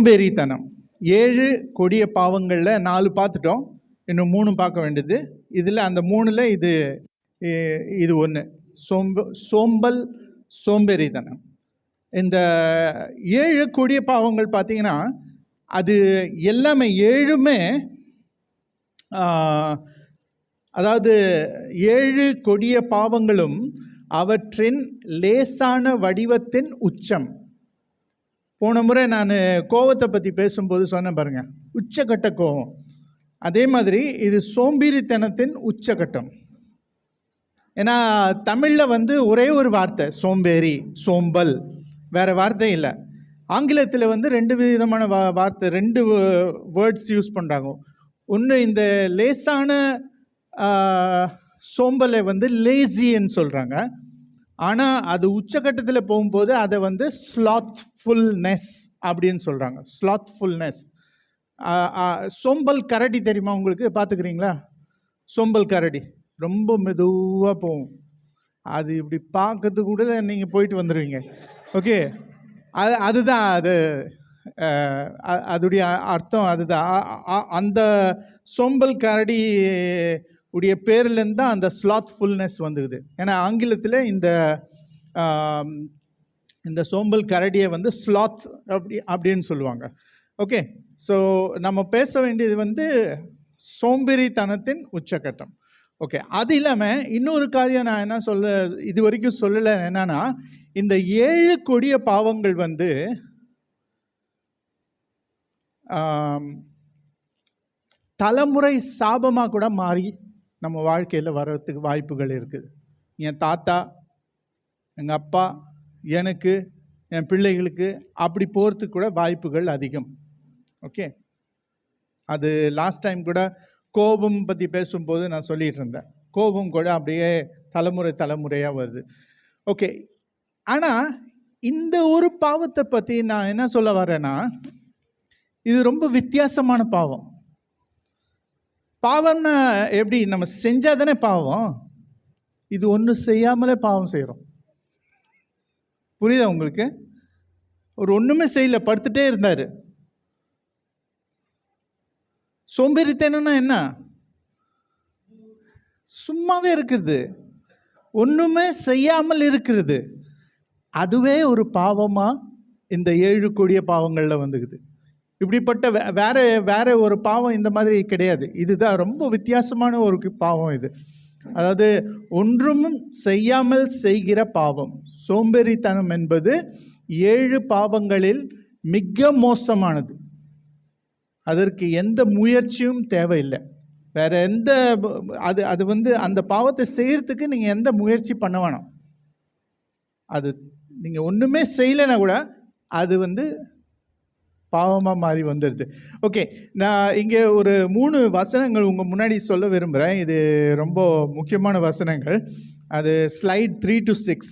சோம்பேறித்தனம். 7 கொடிய பாவங்களில் 4 பார்த்துட்டோம், இன்னும் 3 பார்க்க வேண்டியது. இதில் அந்த 3ல் இது ஒன்று, சோம்பல், சோம்பேறித்தனம். இந்த 7 கொடிய பாவங்கள் பார்த்தீங்கன்னா அது எல்லாமே 7மே அதாவது 7 கொடிய பாவங்களும் அவற்றின் லேசான வடிவத்தின் உச்சம். போன முறை நான் கோவத்தை பற்றி பேசும்போது சொன்னேன் பாருங்க, உச்சக்கட்ட கோவம். அதே மாதிரி இது சோம்பேறித்தனத்தின் உச்சக்கட்டம். ஏன்னா தமிழில் ஒரே ஒரு வார்த்தை சோம்பேறி, சோம்பல், வேறு வார்த்தை இல்லை. ஆங்கிலத்தில் 2 விதமான வார்த்தை, 2 வேர்ட்ஸ் யூஸ் பண்ணுறாங்க. ஒன்று இந்த லேசான சோம்பலை லேசின்னு சொல்கிறாங்க. ஆனால் அது உச்சக்கட்டத்தில் போகும்போது அதை ஸ்லாத்ஃபுல்னஸ் அப்படின்னு சொல்கிறாங்க. ஸ்லாத்ஃபுல்னஸ். சோம்பல் கரடி தெரியுமா உங்களுக்கு? பார்த்துக்கிறீங்களா? சோம்பல் கரடி ரொம்ப மெதுவாக போகும். அது இப்படி பார்க்கறதுக்கு கூட நீங்கள் போயிட்டு வந்துடுவீங்க. ஓகே, அதுதான் அது, அதுடைய அர்த்தம் அதுதான். அந்த சோம்பல் கரடி உடைய பேர்லேருந்து தான் அந்த ஸ்லாத்ஃபுல்னஸ் வந்துக்குது. ஏன்னா ஆங்கிலத்தில் இந்த சோம்பல் கரடியை ஸ்லாத் அப்படின்னு சொல்லுவாங்க. ஓகே, ஸோ நம்ம பேச வேண்டியது சோம்பேறித்தனத்தின் உச்சக்கட்டம். ஓகே, அது இல்லாமல் இன்னொரு காரியம் நான் என்ன இது வரைக்கும் சொல்லலை. என்னன்னா, இந்த 7 கொடிய பாவங்கள் தலைமுறை சாபமாக கூட மாறி நம்ம வாழ்க்கையில் வர்றதுக்கு வாய்ப்புகள் இருக்குது. என் தாத்தா, எங்கள் அப்பா, எனக்கு, என் பிள்ளைகளுக்கு அப்படி போகிறதுக்கு கூட வாய்ப்புகள் அதிகம். ஓகே, அது லாஸ்ட் டைம் கூட கோபம் பற்றி பேசும்போது நான் சொல்லிகிட்டு இருந்தேன். கோபம் கூட அப்படியே தலைமுறையாக வருது. ஓகே, ஆனால் இந்த ஒரு பாவத்தை பற்றி நான் என்ன சொல்ல வரேன்னா, இது ரொம்ப வித்தியாசமான பாவம். பாவம்னா எப்படி? நம்ம செஞ்சால் தானே பாவம். இது ஒன்று செய்யாமலே பாவம் செய்கிறோம். புரியுதா உங்களுக்கு? ஒரு ஒன்றுமே செய்யல, படுத்துட்டே இருந்தார். சோம்பேறித்தனம்னா என்ன? சும்மாவே இருக்கிறது, ஒன்றுமே செய்யாமல் இருக்கிறது. அதுவே ஒரு பாவமாக இந்த 7 கொடிய பாவங்களில் வந்துக்குது. இப்படிப்பட்ட வேற ஒரு பாவம் இந்த மாதிரி கிடையாது. இதுதான் ரொம்ப வித்தியாசமான ஒரு பாவம் இது. அதாவது ஒன்றும் செய்யாமல் செய்கிற பாவம். சோம்பேறித்தனம் என்பது 7 பாவங்களில் மிக மோசமானது. அதற்கு எந்த முயற்சியும் தேவையில்லை. வேற எந்த அது அந்த பாவத்தை செய்யறதுக்கு நீங்கள் எந்த முயற்சி பண்ண வேணாம். அது நீங்கள் ஒன்றுமே செய்யலைன்னா கூட அது பாவமாக மாறி வந்துடுது. ஓகே, நான் இங்கே ஒரு 3 வசனங்கள் உங்கள் முன்னாடி சொல்ல விரும்புகிறேன். இது ரொம்ப முக்கியமான வசனங்கள். அது ஸ்லைட் 3 to 6.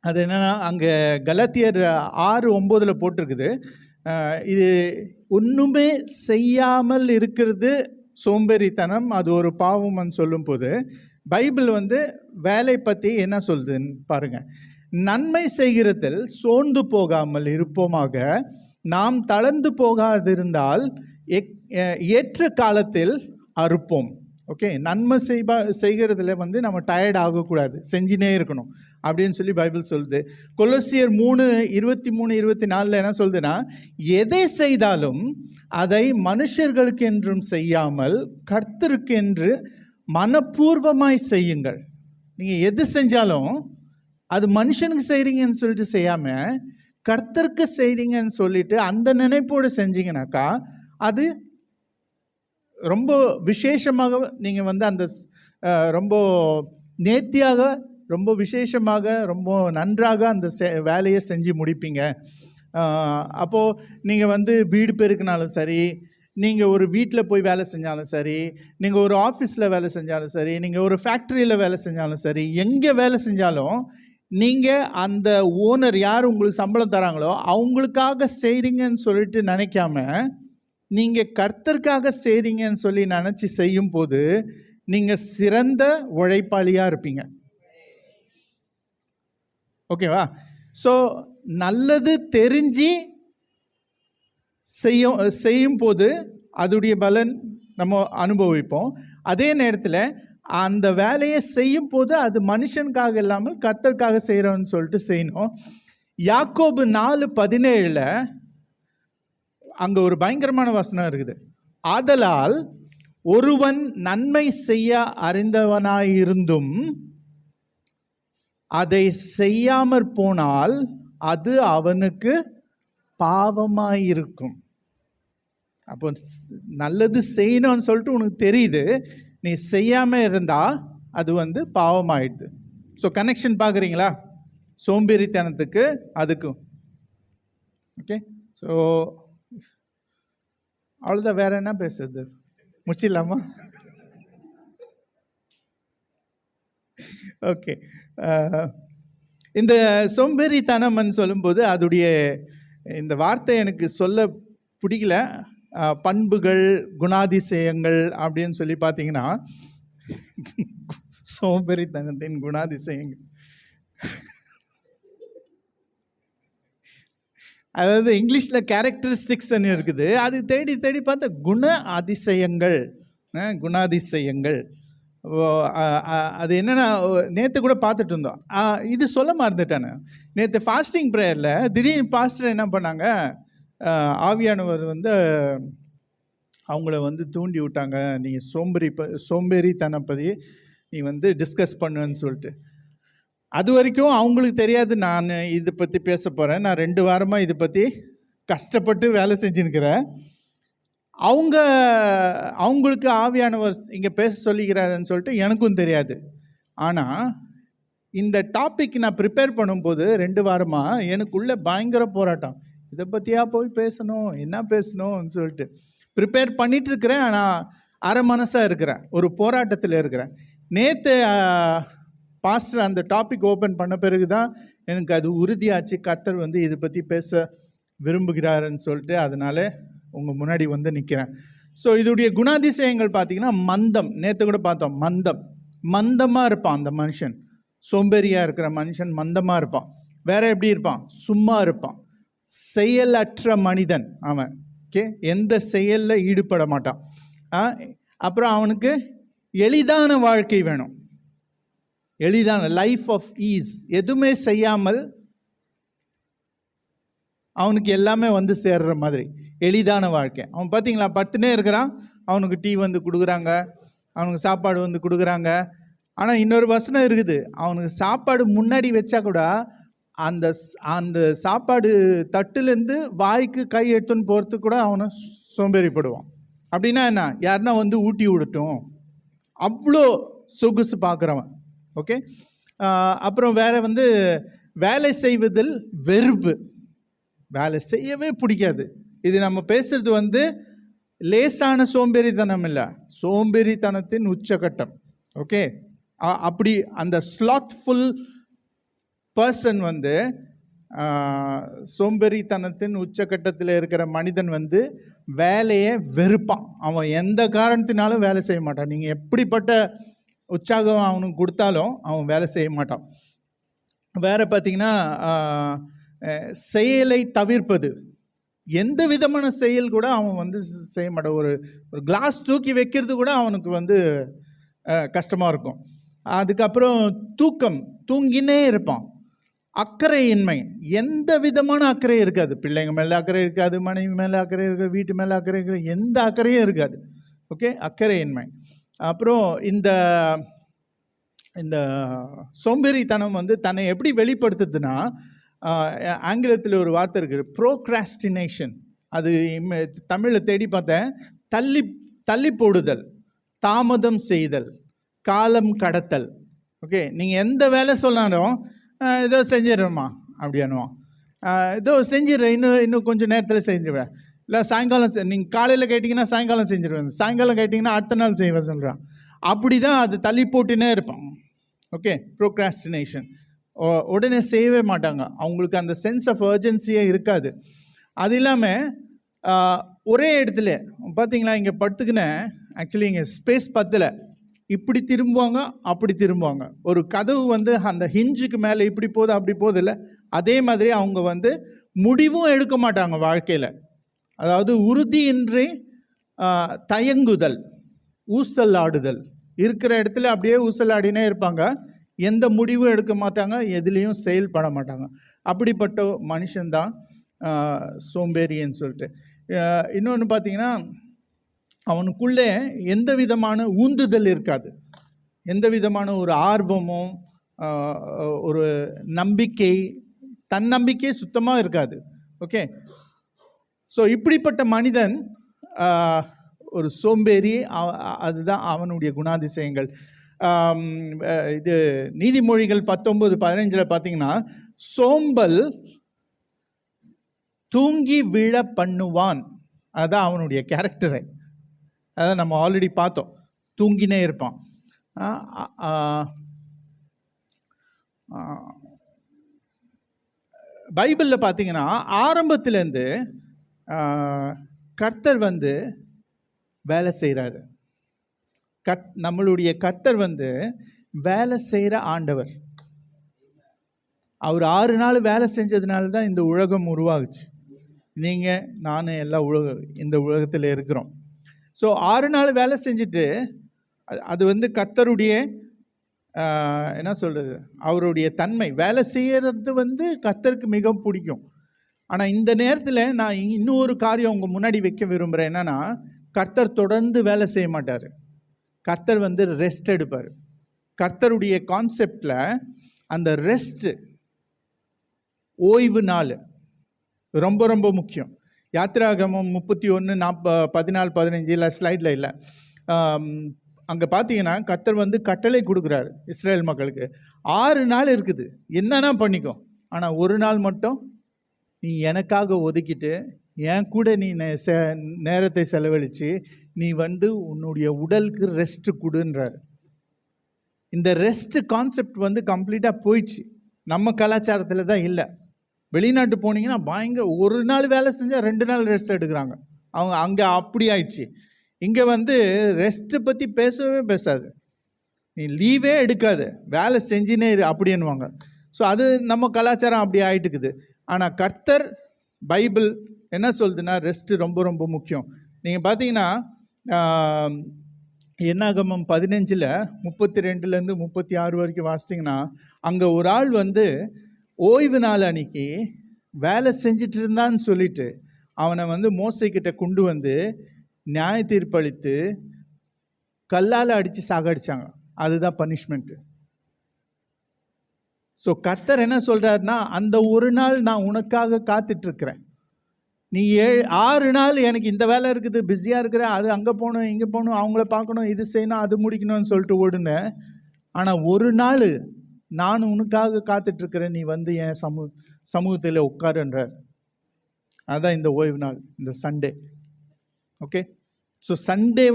அது என்னென்னா, அங்கே கலாத்தியர் 6:9 போட்டிருக்குது. இது ஒன்றுமே செய்யாமல் இருக்கிறது சோம்பேறித்தனம், அது ஒரு பாவம்னு சொல்லும்போது பைபிள் வேலை பற்றி என்ன சொல்லுதுன்னு பாருங்கள். நன்மை செய்கிறதில் சோர்ந்து போகாமல் இருப்போமாக, நாம் தளர்ந்து போகாதிருந்தால் ஏற்ற காலத்தில் அறுப்போம். ஓகே, நன்மை செய்கிறதுல நம்ம டயர்ட் ஆகக்கூடாது, செஞ்சினே இருக்கணும் அப்படின்னு சொல்லி பைபிள் சொல்லுது. கொலோசியர் 3:23-24 என்ன சொல்லுதுன்னா, எதை செய்தாலும் அதை மனுஷர்களுக்கு என்றும் செய்யாமல் கர்த்தருக்கு என்று மனப்பூர்வமாய் செய்யுங்கள். நீங்கள் எது செஞ்சாலும் அது மனுஷனுக்கு செய்கிறீங்கன்னு சொல்லிட்டு செய்யாமல் கர்த்தருக்கு செய்கிறீங்கன்னு சொல்லிட்டு அந்த நினைப்போடு செஞ்சீங்கன்னாக்கா அது ரொம்ப விசேஷமாக நீங்கள் அந்த ரொம்ப நேர்த்தியாக, ரொம்ப விசேஷமாக, ரொம்ப நன்றாக அந்த வேலையை செஞ்சு முடிப்பீங்க. அப்போது நீங்கள் வீடு பெருக்கினாலும் சரி, நீங்கள் ஒரு வீட்டில் போய் வேலை செஞ்சாலும் சரி, நீங்கள் ஒரு ஆஃபீஸில் வேலை செஞ்சாலும் சரி, நீங்கள் ஒரு ஃபேக்ட்ரியில் வேலை செஞ்சாலும் சரி, எங்கே வேலை செஞ்சாலும் நீங்கள் அந்த ஓனர் யார் உங்களுக்கு சம்பளம் தராங்களோ அவங்களுக்காக செய்கிறீங்கன்னு சொல்லிட்டு நினைக்காம நீங்கள் கர்த்தருக்காக செய்கிறீங்கன்னு சொல்லி நினச்சி செய்யும் போது நீங்கள் சிறந்த உழைப்பாளியாக இருப்பீங்க. ஓகேவா? ஸோ நல்லது தெரிஞ்சு செய்யும் போது அதோடைய பலன் நம்ம அனுபவிப்போம். அதே நேரத்தில் அந்த வேலையை செய்யும் போது அது மனுஷனுக்காக இல்லாமல் கர்த்தருக்காக செய்கிறோன்னு சொல்லிட்டு செய்யணும். யாக்கோபு 4:17 அங்கே ஒரு பயங்கரமான வசனம் இருக்குது. ஆதலால் ஒருவன் நன்மை செய்ய அறிந்தவனாயிருந்தும் அதை செய்யாமற் போனால் அது அவனுக்கு பாவமாயிருக்கும். அப்போ நல்லது செய்யணும்னு சொல்லிட்டு உனக்கு தெரியுது, நீ செய்யாமல் இருந்தால் அது பாவமாயிடுது. ஸோ கனெக்ஷன் பார்க்குறீங்களா? சோம்பேறித்தனத்துக்கு அதுக்கும். ஓகே, ஸோ அவ்வளோதான். வேற என்ன பேசுறது? முடிச்சிடலாமா? ஓகே, இந்த சோம்பேறித்தனம்னு சொல்லும்போது அதோடைய இந்த வார்த்தை எனக்கு சொல்ல பிடிக்கல. பண்புகள், குணாதிசயங்கள் அப்படின்னு சொல்லி பார்த்தீங்கன்னா, சோம்பேறித்தனத்தின் குணாதிசயங்கள், அதாவது இங்கிலீஷில் கேரக்டரிஸ்டிக்ஸ்ன்னு இருக்குது. அது தேடி தேடி பார்த்தா குணாதிசயங்கள். அது என்னென்னா, நேற்று கூட பார்த்துட்டு இருந்தோம். இது சொல்ல மறந்துட்டானே. நேற்று ஃபாஸ்டிங் ப்ரேயரில் திடீர்னு பாஸ்டர் என்ன பண்ணாங்க, ஆவியானவர் அவங்கள தூண்டி விட்டாங்க, நீங்கள் சோம்பேறித்தனம் பற்றி நீ டிஸ்கஸ் பண்ணுன்னு சொல்லிட்டு. அது வரைக்கும் அவங்களுக்கு தெரியாது நான் இதை பற்றி பேச போகிறேன். நான் 2 வாரமாக இதை பற்றி கஷ்டப்பட்டு வேலை செஞ்சுருக்கிறேன். அவங்களுக்கு ஆவியானவர் இங்கே பேச சொல்லிக்கிறாருன்னு சொல்லிட்டு எனக்கும் தெரியாது. ஆனால் இந்த டாபிக் நான் ப்ரிப்பேர் பண்ணும்போது 2 வாரமாக எனக்குள்ளே பயங்கர போராட்டம். இதை பற்றியா போய் பேசணும், என்ன பேசணும்னு சொல்லிட்டு ப்ரிப்பேர் பண்ணிகிட்ருக்கிறேன். ஆனால் அரை மனசாக இருக்கிறேன், ஒரு போராட்டத்தில் இருக்கிறேன். நேற்று பாஸ்டர் அந்த டாபிக் ஓப்பன் பண்ண பிறகு தான் எனக்கு அது உறுதியாச்சு, கர்த்தர் இதை பற்றி பேச விரும்புகிறாருன்னு சொல்லிட்டு. அதனால் உங்கள் முன்னாடி நிற்கிறேன். ஸோ இதோடைய குணாதிசயங்கள் பார்த்தீங்கன்னா, மந்தம். நேற்று கூட பார்த்தோம், மந்தமாக இருப்பான் அந்த மனுஷன். சோம்பேறியாக இருக்கிற மனுஷன் மந்தமாக இருப்பான். வேற எப்படி இருப்பான்? சும்மா இருப்பான். செயலற்ற மனிதன் அவன். ஓகே, எந்த செயலில் ஈடுபட மாட்டான். அப்புறம் அவனுக்கு எளிதான வாழ்க்கை வேணும். எளிதான லைஃப் ஆஃப் ஈஸ். எதுவுமே செய்யாமல் அவனுக்கு எல்லாமே சேர்ற மாதிரி எளிதான வாழ்க்கை. அவன் பார்த்தீங்களா, படுத்துனே இருக்கிறான், அவனுக்கு டீ கொடுக்குறாங்க, அவனுக்கு சாப்பாடு கொடுக்குறாங்க. ஆனால் இன்னொரு வசனம் இருக்குது, அவனுக்கு சாப்பாடு முன்னாடி வச்சா கூட அந்த சாப்பாடு தட்டுலேருந்து வாய்க்கு கை எடுத்துன்னு போகிறதுக்கு கூட அவனை சோம்பேறிப்படுவான். அப்படின்னா என்ன, யாருன்னா ஊட்டி விடட்டும், அவ்வளோ சொகுசு பார்க்குறவன். ஓகே, அப்புறம் வேற வேலை செய்வதில் வெறுப்பு. வேலை செய்யவே பிடிக்காது. இது நம்ம பேசுறது லேசான சோம்பேறித்தனம் இல்லை, சோம்பேறித்தனத்தின் உச்சகட்டம். ஓகே, அப்படி அந்த ஸ்லாத்ஃபுல் பர்சன் சோம்பேறித்தனத்தின் உச்சகட்டத்தில் இருக்கிற மனிதன் வேலையை வெறுப்பான். அவன் எந்த காரணத்தினாலும் வேலை செய்ய மாட்டான். நீங்கள் எப்படிப்பட்ட உற்சாகம் அவனுக்கு கொடுத்தாலும் அவன் வேலை செய்ய மாட்டான். வேறு பார்த்திங்கன்னா, செயலை தவிர்ப்பது. எந்த விதமான செயல் கூட அவன் செய்ய மாட்டான். ஒரு கிளாஸ் தூக்கி வைக்கிறது கூட அவனுக்கு கஷ்டமாக இருக்கும். அதுக்கப்புறம் தூங்கினே இருப்பான். அக்கறையின்மை, எந்த விதமான அக்கறை இருக்காது. பிள்ளைங்க மேலே அக்கறை இருக்காது, மனைவி மேலே அக்கறை இருக்காது, வீட்டு மேலே அக்கறை இருக்காது, எந்த அக்கறையும் இருக்காது. ஓகே, அக்கறையின்மை. அப்புறம் இந்த சோம்பேறித்தனம் தன்னை எப்படி வெளிப்படுத்துதுன்னா, ஆங்கிலத்தில் ஒரு வார்த்தை இருக்குது, ப்ரோக்ராஸ்டினேஷன். அது தமிழில் தேடி பார்த்தேன், தள்ளி போடுதல், தாமதம் செய்தல், காலம் கடத்தல். ஓகே, நீங்கள் எந்த வேலை சொன்னாலும் ஏதோ செஞ்சிடறோமா அப்படின்னுவான். ஏதோ செஞ்சிடறேன், இன்னும் கொஞ்சம் நேரத்தில் செஞ்சிடுவேன். இல்லை சாயங்காலம், நீங்கள் காலையில் கேட்டிங்கன்னா சாயங்காலம் செஞ்சிடுவேன், சாயங்காலம் கேட்டிங்கன்னா அடுத்த நாள் செய்வேன் சொல்கிறான். அப்படி தான் அது தள்ளி போட்டுனே இருப்பான். Okay, procrastination. உடனே செய்யவே மாட்டாங்க. அவங்களுக்கு அந்த சென்ஸ் ஆஃப் அர்ஜென்சியே இருக்காது. அது இல்லாமல் ஒரே இடத்துல பார்த்தீங்களா, இங்கே படுத்துக்கினேன், ஆக்சுவலி இங்கே ஸ்பேஸ் பத்தலை, இப்படி திரும்புவாங்க அப்படி திரும்புவாங்க. ஒரு கதவு அந்த ஹிஞ்சுக்கு மேலே இப்படி போகுது அப்படி போகுது இல்லை, அதே மாதிரி அவங்க முடிவும் எடுக்க மாட்டாங்க வாழ்க்கையில். அதாவது உறுதியின்றி தயங்குதல், ஊசல் ஆடுதல். இருக்கிற இடத்துல அப்படியே ஊசல் ஆடினே இருப்பாங்க, எந்த முடிவும் எடுக்க மாட்டாங்க, எதுலேயும் செயல்பட மாட்டாங்க. அப்படிப்பட்ட மனுஷன்தான் சோம்பேறின்னு சொல்லிட்டு. இன்னொன்று பார்த்தீங்கன்னா, அவனுக்குள்ளே எந்த விதமான ஊந்துதல் இருக்காது, எந்த விதமான ஒரு ஆர்வமும் ஒரு நம்பிக்கை, தன்னம்பிக்கை சுத்தமாக இருக்காது. ஓகே, ஸோ இப்படிப்பட்ட மனிதன் ஒரு சோம்பேறி, அதுதான் அவனுடைய குணாதிசயங்கள். இது நீதிமொழிகள் 19:15 பார்த்தீங்கன்னா, சோம்பல் தூங்கி விழ பண்ணுவான், அதுதான் அவனுடைய கேரக்டரை. அதான் நம்ம ஆல்ரெடி பார்த்தோம், தூங்கினே இருப்பான். பைபிளில் பார்த்தீங்கன்னா ஆரம்பத்திலேருந்து கர்த்தர் வேலை செய்கிறாரு. நம்மளுடைய கர்த்தர் வேலை செய்கிற ஆண்டவர். அவர் 6 நாள் வேலை செஞ்சதுனால தான் இந்த உலகம் உருவாகுச்சு. நீங்கள் நான் எல்லாம் இந்த உலகத்தில் இருக்கிறோம். ஸோ 6 நாள் வேலை செஞ்சுட்டு, அது கர்த்தருடைய என்ன சொல்கிறது, அவருடைய தன்மை. வேலை செய்கிறது கர்த்தருக்கு மிகவும் பிடிக்கும். ஆனால் இந்த நேரத்தில் நான் இன்னொரு காரியம் உங்கள் முன்னாடி வைக்க விரும்புகிறேன். என்னென்னா, கர்த்தர் தொடர்ந்து வேலை செய்ய மாட்டார், கர்த்தர் ரெஸ்ட் எடுப்பார். கர்த்தருடைய கான்செப்டில் அந்த ரெஸ்ட்டு, ஓய்வு நாள் ரொம்ப ரொம்ப முக்கியம். யாத்திராகமம் 31:14-15 ஸ்லைடில் இல்லை, அங்கே பார்த்தீங்கன்னா கர்த்தர் கட்டளை கொடுக்குறாரு இஸ்ரேல் மக்களுக்கு. 6 நாள் இருக்குது, என்னன்னா பண்ணிக்கோ, ஆனால் ஒரு நாள் மட்டும் நீ எனக்காக ஒதுக்கிட்டு என் கூட நீ நேரத்தை செலவழித்து நீ உன்னுடைய உடலுக்கு ரெஸ்ட் கொடுன்றார். இந்த ரெஸ்ட் கான்செப்ட் கம்ப்ளீட்டாக போயிடுச்சு, நம்ம கலாச்சாரத்தில் தான் இல்லை. வெளிநாட்டு போனீங்கன்னா பயங்கர, ஒரு நாள் வேலை செஞ்சால் 2 நாள் ரெஸ்ட் எடுக்கிறாங்க அவங்க. அங்கே அப்படி ஆயிடுச்சு. இங்கே ரெஸ்ட்டு பற்றி பேசவே பேசாது, நீ லீவே எடுக்காது, வேலை செஞ்சுனே அப்படின்னுவாங்க. ஸோ அது நம்ம கலாச்சாரம் அப்படி ஆகிட்டுக்குது. ஆனால் கர்த்தர் பைபிள் என்ன சொல்லுதுன்னா, ரெஸ்ட்டு ரொம்ப ரொம்ப முக்கியம். நீங்கள் பார்த்தீங்கன்னா என்னாகமம் 15:32-36 வரைக்கும் வாசித்தீங்கன்னா, அங்கே ஒரு ஆள் ஓய்வு நாள் அன்னைக்கு வேலை செஞ்சிட்டு இருந்தான்னு சொல்லிட்டு அவனை மோசைக்கிட்ட கொண்டு நியாய தீர்ப்பளித்து கல்லால் அடித்து சாகடிச்சாங்க. அதுதான் பனிஷ்மெண்ட்டு. ஸோ கர்த்தர் என்ன சொல்கிறாருன்னா, அந்த ஒரு நாள் நான் உனக்காக காத்துட்ருக்கிறேன். நீ 6 நாள் எனக்கு இந்த வேலை இருக்குது, பிஸியாக இருக்கிற, அது அங்கே போகணும், இங்கே போகணும், அவங்கள பார்க்கணும், இது செய்யணும், அது முடிக்கணும்னு சொல்லிட்டு ஓடுனேன். ஆனால் ஒரு நாள் நான் உனக்காக காத்துட்ருக்கிறேன், நீ என் சமூகத்தில் உட்காருன்றார். அதுதான் இந்த ஓய்வு நாள், இந்த சண்டே. ஓகே, ஸோ சண்டே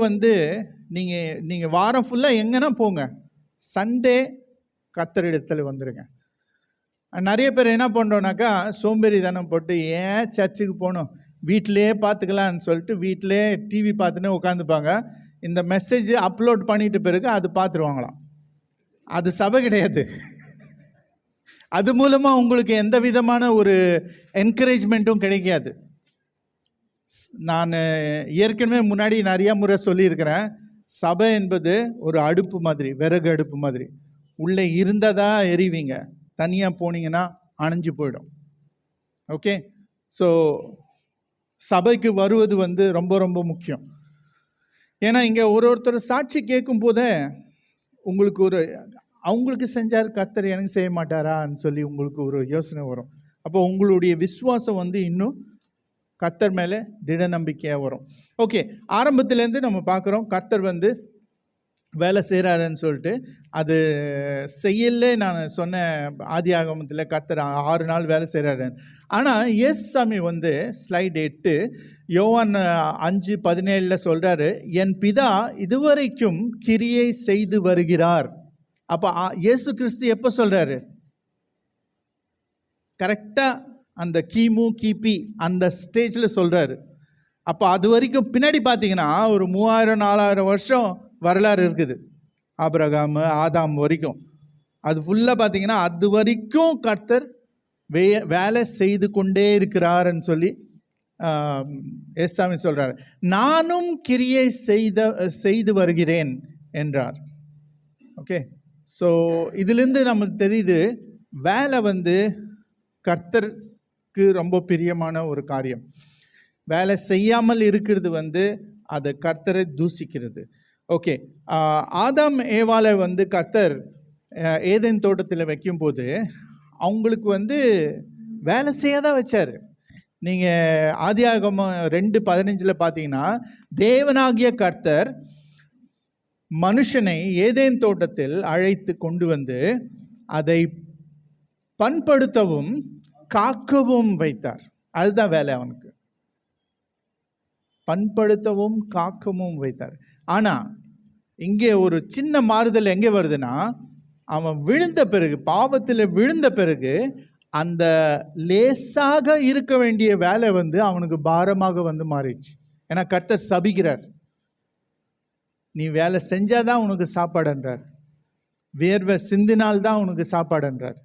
நீங்கள் வாரம் ஃபுல்லாக எங்கன்னா போங்க, சண்டே கர்த்தரிடத்தில் வந்துடுங்க. நிறைய பேர் என்ன பண்ணுறோன்னாக்கா, சோம்பேறி தானம் போட்டு ஏன் சர்ச்சுக்கு போகணும், வீட்டிலே பார்த்துக்கலான்னு சொல்லிட்டு வீட்டிலே டிவி பார்த்துன்னே உட்காந்துப்பாங்க. இந்த மெசேஜ் அப்லோட் பண்ணிட்டு பிறகு அது பார்த்துருவாங்களாம். அது சபை கிடையாது. அது மூலமாக உங்களுக்கு எந்த விதமான ஒரு என்கரேஜ்மெண்ட்டும் கிடைக்காது. நான் ஏற்கனவே முன்னாடி நிறையா முறை சொல்லியிருக்கிறேன், சபை என்பது ஒரு அடுப்பு மாதிரி, விறகு அடுப்பு மாதிரி. உள்ளே இருந்ததா எரிவீங்க, தனியாக போனீங்கன்னா அணைஞ்சு போயிடும். ஓகே, ஸோ சபைக்கு வருவது ரொம்ப ரொம்ப முக்கியம். ஏன்னா இங்கே ஒருத்தர் சாட்சி கேட்கும் போதே உங்களுக்கு அவங்களுக்கு செஞ்சார் கர்த்தர் எனக்கு செய்ய மாட்டாரான்னு சொல்லி உங்களுக்கு ஒரு யோசனை வரும். அப்போ உங்களுடைய விசுவாசம் இன்னும் கர்த்தர் மேலே திட நம்பிக்கையாக வரும். ஓகே, ஆரம்பத்துலேருந்து நம்ம பார்க்குறோம் கர்த்தர் வேலை செய்கிறாருன்னு சொல்லிட்டு. அது செய்யல, நான் சொன்ன ஆதி ஆகமத்தில் கர்த்தர் 6 நாள் வேலை செய்கிறாரு. ஆனால் இயேசுசாமி ஸ்லைட் 8 யோவான் 5:17 சொல்கிறாரு, என் பிதா இதுவரைக்கும் கிரியை செய்து வருகிறார். அப்போ இயேசு கிறிஸ்து எப்போ சொல்கிறாரு? கரெக்டாக அந்த கிமு கிபி அந்த ஸ்டேஜில் சொல்கிறாரு. அப்போ அது வரைக்கும் பின்னாடி பார்த்தீங்கன்னா ஒரு 3000-4000 வருஷம் வரலாறு இருக்குது, ஆபிரகாம் ஆதாம் வரைக்கும். அது ஃபுல்லாக பார்த்தீங்கன்னா அது வரைக்கும் கர்த்தர் வேலை செய்து கொண்டே இருக்கிறாருன்னு சொல்லி ஏசாமி சொல்கிறார், நானும் கிரியை செய்து வருகிறேன் என்றார். ஓகே, ஸோ இதிலிருந்து நமக்கு தெரியுது வேலை கர்த்தருக்கு ரொம்ப பிரியமான ஒரு காரியம். வேலை செய்யாமல் இருக்கிறது அதை கர்த்தரை தூசிக்கிறது. ஓகே, ஆதாம் ஏவாளை கர்த்தர் ஏதேன் தோட்டத்தில் வைக்கும்போது அவங்களுக்கு வேலை செய்ய தான் வச்சார். நீங்கள் ஆதியாகமம் 2:15 பார்த்தீங்கன்னா, தேவனாகிய கர்த்தர் மனுஷனை ஏதேன் தோட்டத்தில் அழைத்து கொண்டு அதை பண்படுத்தவும் காக்கவும் வைத்தார். அதுதான் வேலை அவனுக்கு, பண்படுத்தவும் காக்கவும் வைத்தார். ஆனால் இங்கே ஒரு சின்ன மாறுதல் எங்கே வருதுன்னா, அவன் விழுந்த பிறகு, பாவத்தில் விழுந்த பிறகு, அந்த லேசாக இருக்க வேண்டிய வேலை அவனுக்கு பாரமாக மாறிடுச்சு. ஏன்னா கர்த்தர் சபிக்கிறார், நீ வேலை செஞ்சாதான் உனக்கு சாப்பாடுன்றார், வேர்வை சிந்தினால்தான் உனக்கு சாப்பாடுன்றார்.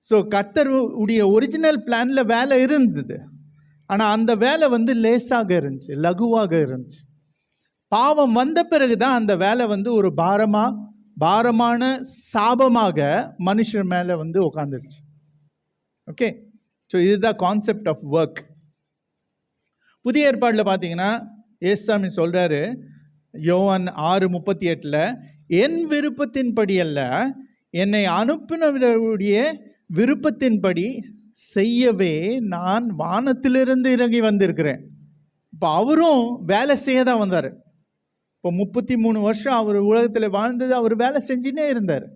ஸோ கர்த்தருடைய ஒரிஜினல் பிளானில் வேலை இருந்தது, ஆனால் அந்த வேலை லேசாக இருந்துச்சு, லகுவாக இருந்துச்சு. பாவம் வந்த பிறகு தான் அந்த வேலை ஒரு பாரமான சாபமாக மனுஷன் மேலே உட்காந்துருச்சு. ஓகே, ஸோ இதுதான் கான்செப்ட் ஆஃப் ஒர்க். புதிய ஏற்பாட்டில் பார்த்தீங்கன்னா ஏசாமி சொல்கிறாரு, யோவான் 6:38, என் விருப்பத்தின்படி அல்ல, என்னை அனுப்பினவருடைய விருப்பத்தின்படி செய்யவே நான் வானத்திலிருந்து இறங்கி வந்திருக்கிறேன். இப்போ அவரும் வேலை செய்ய தான் வந்தார். இப்போ 33 வருஷம் அவர் உலகத்தில் வாழ்ந்தது, அவர் வேலை செஞ்சுனே இருந்தார்.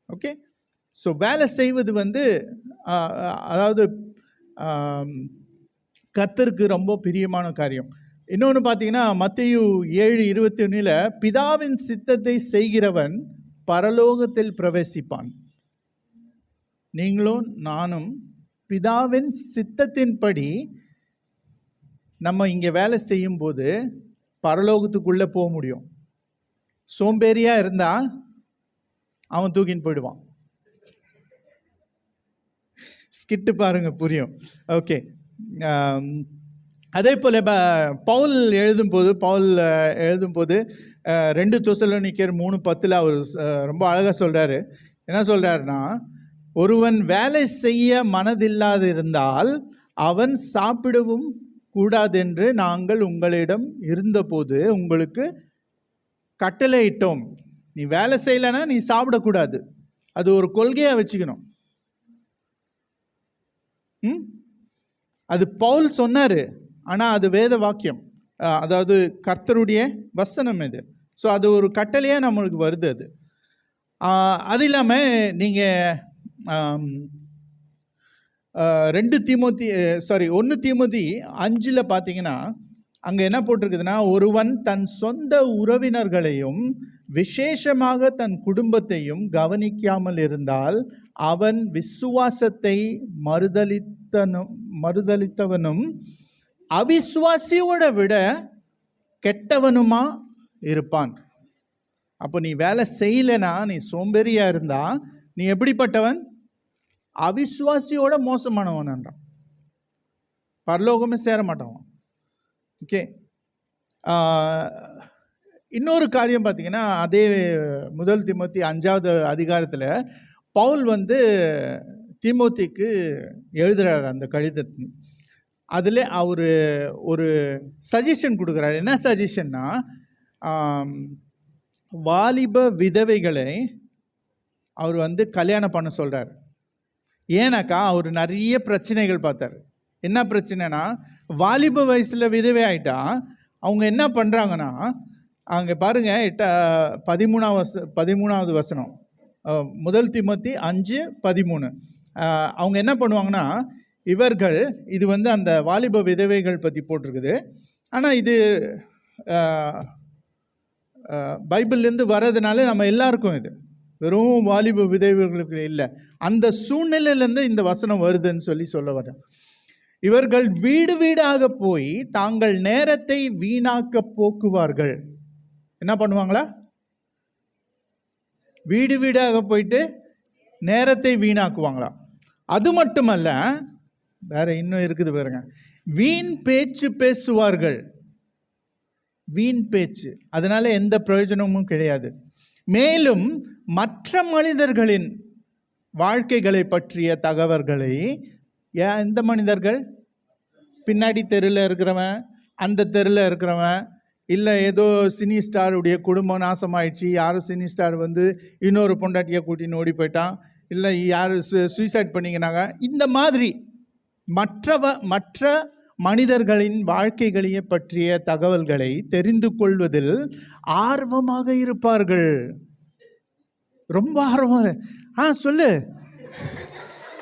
ஓகே, ஸோ வேலை செய்வது அதாவது கர்த்தருக்கு ரொம்ப பிரியமான காரியம். இன்னொன்று பார்த்தீங்கன்னா, மத்தேயு 7:21, பிதாவின் சித்தத்தை செய்கிறவன் பரலோகத்தில் பிரவேசிப்பான். நீங்களும் நானும் பிதாவின் சித்தத்தின்படி நம்ம இங்கே வேலை செய்யும்போது பரலோகத்துக்குள்ளே போக முடியும். சோம்பேறியாக இருந்தால் அவன் தூக்கின்னு போயிடுவான். ஸ்கிட்டு பாருங்க, புரியும். ஓகே, அதே போல் பவுல் எழுதும்போது 2 தெசலோனிக்கர் 3:10 அவர் ரொம்ப அழகாக சொல்கிறாரு. என்ன சொல்கிறாருன்னா, ஒருவன் வேலை செய்ய மனதில்லாது இருந்தால் அவன் சாப்பிடவும் கூடாதென்று நாங்கள் உங்களிடம் இருந்தபோது உங்களுக்கு கட்டளையிட்டோம். நீ வேலை செய்யலைன்னா நீ சாப்பிடக்கூடாது, அது ஒரு கொள்கையாக வச்சுக்கணும். அது பவுல் சொன்னார், ஆனால் அது வேத வாக்கியம், அதாவது கர்த்தருடைய வசனம் இது. ஸோ அது ஒரு கட்டளையாக நம்மளுக்கு வருது. அது இல்லாமல் நீங்கள் 1 தீமோத்தி 5 பார்த்தீங்கன்னா, அங்கே என்ன போட்டிருக்குதுன்னா, ஒருவன் தன் சொந்த உறவினர்களையும் விசேஷமாக தன் குடும்பத்தையும் கவனிக்காமல் இருந்தால் அவன் விசுவாசத்தை மறுதலித்தவனும் அவிசுவாசியோட விட கெட்டவனுமா இருப்பான். அப்போ நீ வேலை செய்யலைன்னா, நீ சோம்பேறியா இருந்தா நீ எப்படிப்பட்டவன்? அவிசுவாசியோட மோசமானவன் என்றான், பரலோகமே சேர மாட்டான். ஓகே, இன்னொரு காரியம் பார்த்தீங்கன்னா, அதே 1 தீமோத்தி 5வது அதிகாரத்தில் பவுல் தீமோத்திக்கு எழுதுகிறார் அந்த கடிதத்தின். அதில் அவர் ஒரு சஜஷன் கொடுக்குறாரு. என்ன சஜஷன்னா, வாலிப விதவைகளை அவர் கல்யாணம் பண்ண சொல்கிறார். ஏன்னாக்கா அவர் நிறைய பிரச்சனைகள் பார்த்தார். என்ன பிரச்சனைனா, வாலிப வயசில் விதவை ஆகிட்டா அவங்க என்ன பண்ணுறாங்கன்னா, அங்கே பாருங்கள் 13வது வசனம் 1 தீமோத்தி 5:13. அவங்க என்ன பண்ணுவாங்கன்னா, இவர்கள் இது அந்த வாலிப விதவைகள் பற்றி போட்டிருக்குது. ஆனால் இது பைபிள்லேருந்து வர்றதுனால நம்ம எல்லாருக்கும் இது வெறும் வாலிப விதவைகளுக்கு இல்லை, அந்த சூழ்நிலையிலேருந்து இந்த வசனம் வருதுன்னு சொல்ல வரேன். இவர்கள் வீடு வீடாக போய் தாங்கள் நேரத்தை வீணாக்க போக்குவார்கள். என்ன பண்ணுவாங்களா? வீடு வீடாக போயிட்டு நேரத்தை வீணாக்குவாங்களா? அது மட்டுமல்ல, வேற இன்னும் இருக்குது பாருங்க. வீண் பேச்சு பேசுவார்கள். வீண் பேச்சு, அதனால எந்த பிரயோஜனமும் கிடையாது. மேலும் மற்ற மனிதர்களின் வாழ்க்கைகளை பற்றிய தகவல்களை, எந்த மனிதர்கள்? பின்னாடி தெருவில் இருக்கிறவன், அந்த தெருவில் இருக்கிறவன், இல்லை ஏதோ சினி ஸ்டாருடைய குடும்பம் நாசமாயிடுச்சு, யாரும் சினி ஸ்டார் வந்து இன்னொரு பொண்டாட்டியை கூட்டின்னு ஓடி போயிட்டான், இல்லை யார் சூசைட் பண்ணிக்கினாங்க, இந்த மாதிரி மற்ற மனிதர்களின் வாழ்க்கைகளையே பற்றிய தகவல்களை தெரிந்து கொள்வதில் ஆர்வமாக இருப்பார்கள். ரொம்ப ஆர்வம். சொல்லு,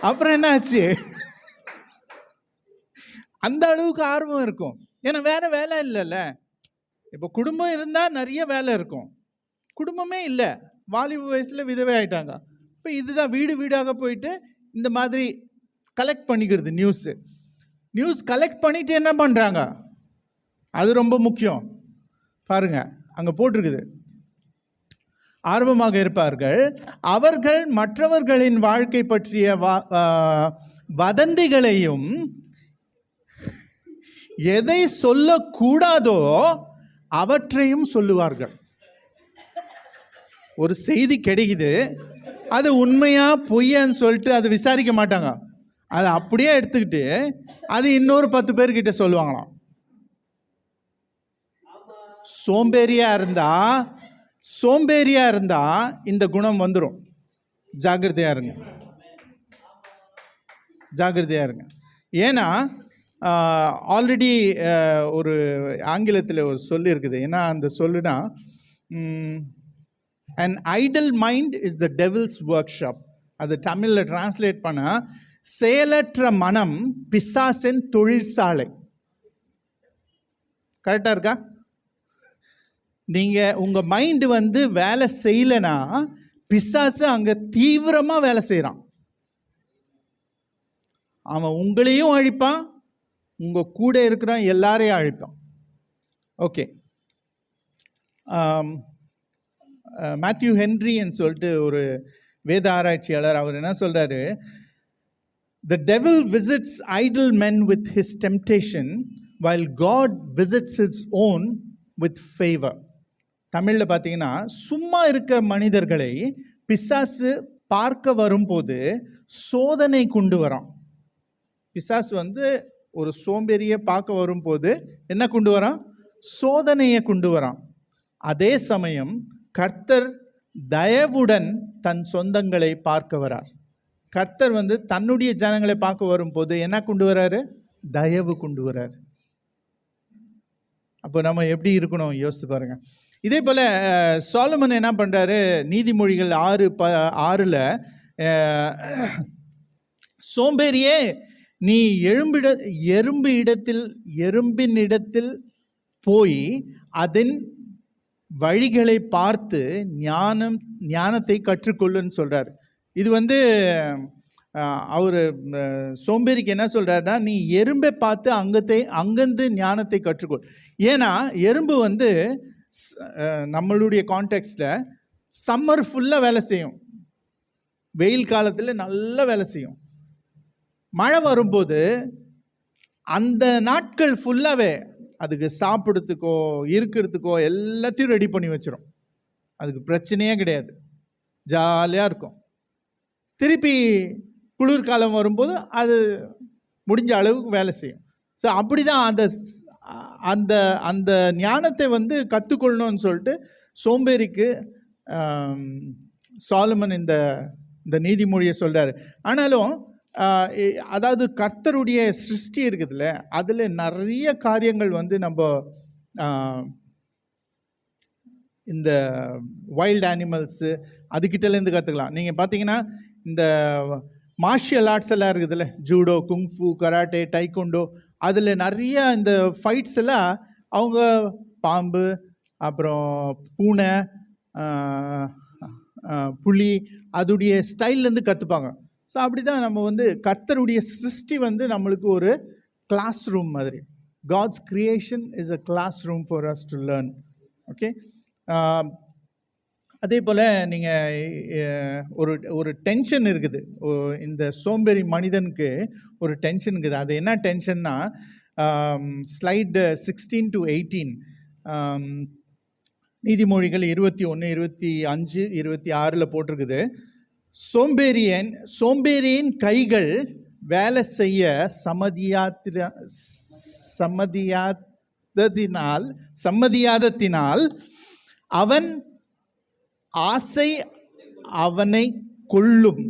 அப்புறம் என்ன ஆச்சு? அந்த அளவுக்கு ஆர்வம் இருக்கும். ஏன்னா வேற வேலை இல்லைல்ல. இப்போ குடும்பம் இருந்தால் நிறைய வேலை இருக்கும். குடும்பமே இல்லை, வாலிப வயசில் விதவை ஆயிட்டாங்க. இப்போ இதுதான் வீடு வீடாக போயிட்டு இந்த மாதிரி கலெக்ட் பண்ணிக்கிறது. நியூஸ் கலெக்ட் பண்ணிட்டு என்ன பண்ணுறாங்க, அது ரொம்ப முக்கியம். பாருங்க, அங்கே போட்டிருக்குது, ஆர்வமாக இருப்பார்கள். அவர்கள் மற்றவர்களின் வாழ்க்கை பற்றிய வதந்திகளையும் எதை சொல்லக்கூடாதோ அவற்றையும் சொல்லுவார்கள். ஒரு செய்தி கிடைக்குது, அது உண்மையா பொய்யான்னு சொல்லிட்டு அதை விசாரிக்க மாட்டாங்க. அதை அப்படியே எடுத்துக்கிட்டு அது இன்னொரு 10 பேர்கிட்ட சொல்லுவாங்களாம். சோம்பேறியா இருந்தா இந்த குணம் வந்துடும். ஜாக்கிரதையா இருங்க. ஏன்னா ஆல்ரெடி ஒரு ஆங்கிலத்தில் ஒரு சொல்லு இருக்குது. ஏன்னா அந்த சொல்லுனா, an idle mind is the devil's workshop. அது தமிழில் டிரான்ஸ்லேட் பண்ண, செயலற்ற மனம் பிசாசின் தொழிற்சாலை. கரெக்டா இருக்கா? நீங்க உங்க மைண்ட் வந்து வேலை செய்யலைன்னா பிசாசு அங்க தீவிரமா வேலை செய்யறான். அவன் உங்களையும் அழிப்பான், உங்க கூட இருக்கிற எல்லாரையும் அழிப்பான். ஓகே, மேத்யூ ஹென்ரின்னு சொல்லிட்டு ஒரு வேத ஆராய்ச்சியாளர், அவர் என்ன சொல்றாரு, the devil visits idle men with his temptation while God visits his own with favor. தமிழில் பார்த்தீங்கன்னா, சும்மா இருக்க மனிதர்களை பிசாசு பார்க்க வரும்போது சோதனை கொண்டு வரான். பிசாசு வந்து ஒரு சோம்பேறியை பார்க்க வரும்போது என்ன கொண்டு வரான்? சோதனையை கொண்டு வரான். அதே சமயம் கர்த்தர் தயவுடன் தன் சொந்தங்களை பார்க்க வரார். கர்த்தர் வந்து தன்னுடைய ஜனங்களை பார்க்க வரும்போது என்ன கொண்டு வராரு? தயவு கொண்டு வரார். அப்போ நம்ம எப்படி இருக்கணும் யோசித்து பாருங்க. இதே போல சாலமன் என்ன பண்றாரு? நீதிமொழிகள் 6:6 சோம்பேறியே, நீ எறும்பின் இடத்தில் போய் அதன் வழிகளை பார்த்து ஞானத்தை கற்றுக்கொள்ளுன்னு சொல்றாரு. இது வந்து அவர் சோம்பேறிக்கு என்ன சொல்றாருன்னா, நீ எறும்பை பார்த்து அங்கேருந்து ஞானத்தை கற்றுக்கொள். ஏன்னா எறும்பு வந்து நம்மளுடைய கான்டெக்ஸ்டில் சம்மர் ஃபுல்லாக வேலை செய்யும், வெயில் காலத்தில் நல்லா வேலை செய்யும். மழை வரும்போது அந்த நாட்கள் ஃபுல்லாகவே அதுக்கு சாப்பிட்றதுக்கோ இருக்கிறதுக்கோ எல்லாத்தையும் ரெடி பண்ணி வச்சிடும். அதுக்கு பிரச்சனையே கிடையாது, ஜாலியாக இருக்கும். திருப்பி குளிர்காலம் வரும்போது அது முடிஞ்ச அளவுக்கு வேலை செய்யும். ஸோ அப்படி தான் அந்த அந்த ஞானத்தை வந்து கற்றுக்கொள்ளணும்னு சொல்லிட்டு சோம்பேறிக்கு சாலமன் இந்த நீதிமொழியை சொல்கிறாரு. ஆனாலும் அதாவது கர்த்தருடைய சிருஷ்டி இருக்குதுல்ல, அதில் நிறைய காரியங்கள் வந்து நம்ம இந்த வைல்ட் அனிமல்ஸு அதுக்கிட்டேருந்து கற்றுக்கலாம். நீங்கள் பார்த்தீங்கன்னா இந்த மார்ஷியல் ஆர்ட்ஸ் எல்லாம் இருக்குதுல்ல, ஜூடோ, குங்ஃபு, கராட்டே, டைக்கொண்டோ, அதில் நிறைய இந்த ஃபைட்ஸ் எல்லாம் அவங்க பாம்பு, அப்புறம் பூனை, புலி, அதுடைய ஸ்டைல்லேருந்து கற்றுப்பாங்க. ஸோ அப்படி தான் நம்ம வந்து கர்த்தருடைய சிருஷ்டி வந்து நம்மளுக்கு ஒரு கிளாஸ் ரூம் மாதிரி. God's creation is a class room for us to learn. Okay, அதே போல் நீங்கள் ஒரு ஒரு டென்ஷன் இருக்குது. இந்த சோம்பேறி மனிதனுக்கு ஒரு டென்ஷன் இருக்குது. அது என்ன டென்ஷன்னா, ஸ்லைடு 16 to 18, நீதிமொழிகள் 21, 25, 26 போட்டிருக்குது. சோம்பேறியின் கைகள் வேலை செய்ய சம்மதியாததினால் அவன் ஆசை அவனை கொல்லும்.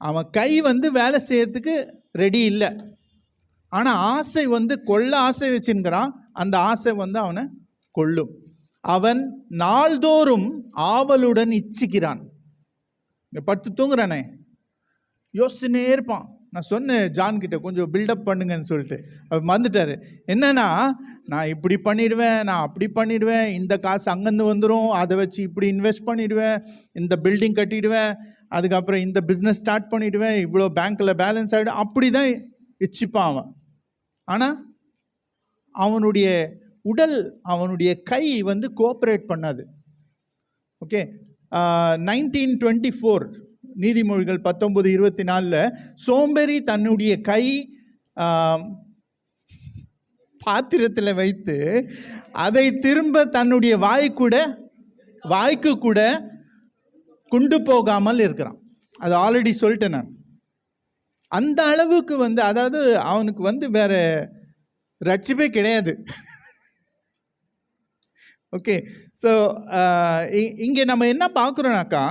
அவன் கை வேலை செய்யறதுக்கு ரெடி இல்லை, ஆனால் ஆசை கொல்ல ஆசை வச்சுக்கிறான். அந்த ஆசை அவனை கொல்லும். அவன் நாள்தோறும் ஆவலுடன் இச்சிக்கிறான். படுத்து தூங்குறானே, யோசிச்சுனே இருப்பான். நான் சொன்னேன் ஜான் கிட்ட, கொஞ்சம் பில்டப் பண்ணுங்கன்னு சொல்லிட்டு. அவர் மறந்துட்டார். என்னன்னா, நான் இப்படி பண்ணிடுவேன், நான் அப்படி பண்ணிடுவேன், இந்த காசு அங்கேருந்து வந்துடும், அதை வச்சு இப்படி இன்வெஸ்ட் பண்ணிவிடுவேன், இந்த பில்டிங் கட்டிடுவேன், அதுக்கப்புறம் இந்த பிஸ்னஸ் ஸ்டார்ட் பண்ணிவிடுவேன், இவ்வளோ பேங்க்கில் பேலன்ஸ் ஆகிடும், அப்படி தான் இச்சிப்பான் அவன். ஆனால் அவனுடைய உடல், அவனுடைய கை கோஆப்ரேட் பண்ணாது. ஓகே, 1924 நீதிமொழிகள் 19:24 சோம்பேறி தன்னுடைய கை பாத்திரத்தில் வைத்து அதை திரும்ப தன்னுடைய வாய்க்கு கூட கொண்டு போகாமல் இருக்கிறான். அது ஆல்ரெடி சொல்லிட்டேன் நான். அந்த அளவுக்கு அதாவது அவனுக்கு வேற ரட்சிப்பே கிடையாது. ஓகே, ஸோ இங்கே நம்ம என்ன பார்க்குறோம்னாக்கா,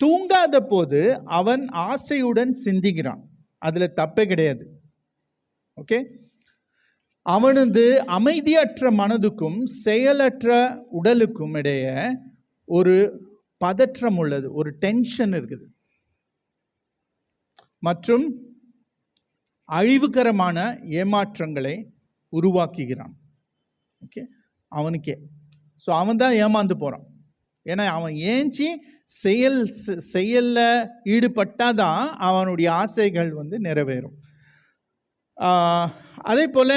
தூங்காத போது அவன் ஆசையுடன் சிந்திக்கிறான். அதில் தப்பே கிடையாது. ஓகே, அவனது அமைதியற்ற மனதுக்கும் செயலற்ற உடலுக்கும் இடையே ஒரு பதற்றம் உள்ளது, ஒரு டென்ஷன் இருக்குது, மற்றும் அழிவுகரமான ஏமாற்றங்களை உருவாக்குகிறான். ஓகே, அவனுக்கே. ஸோ அவன் தான் ஏமாந்து போகிறான். ஏன்னா அவன் ஏஞ்சி செயலில் ஈடுபட்டாதான் அவனுடைய ஆசைகள் நிறைவேறும். அதே போல்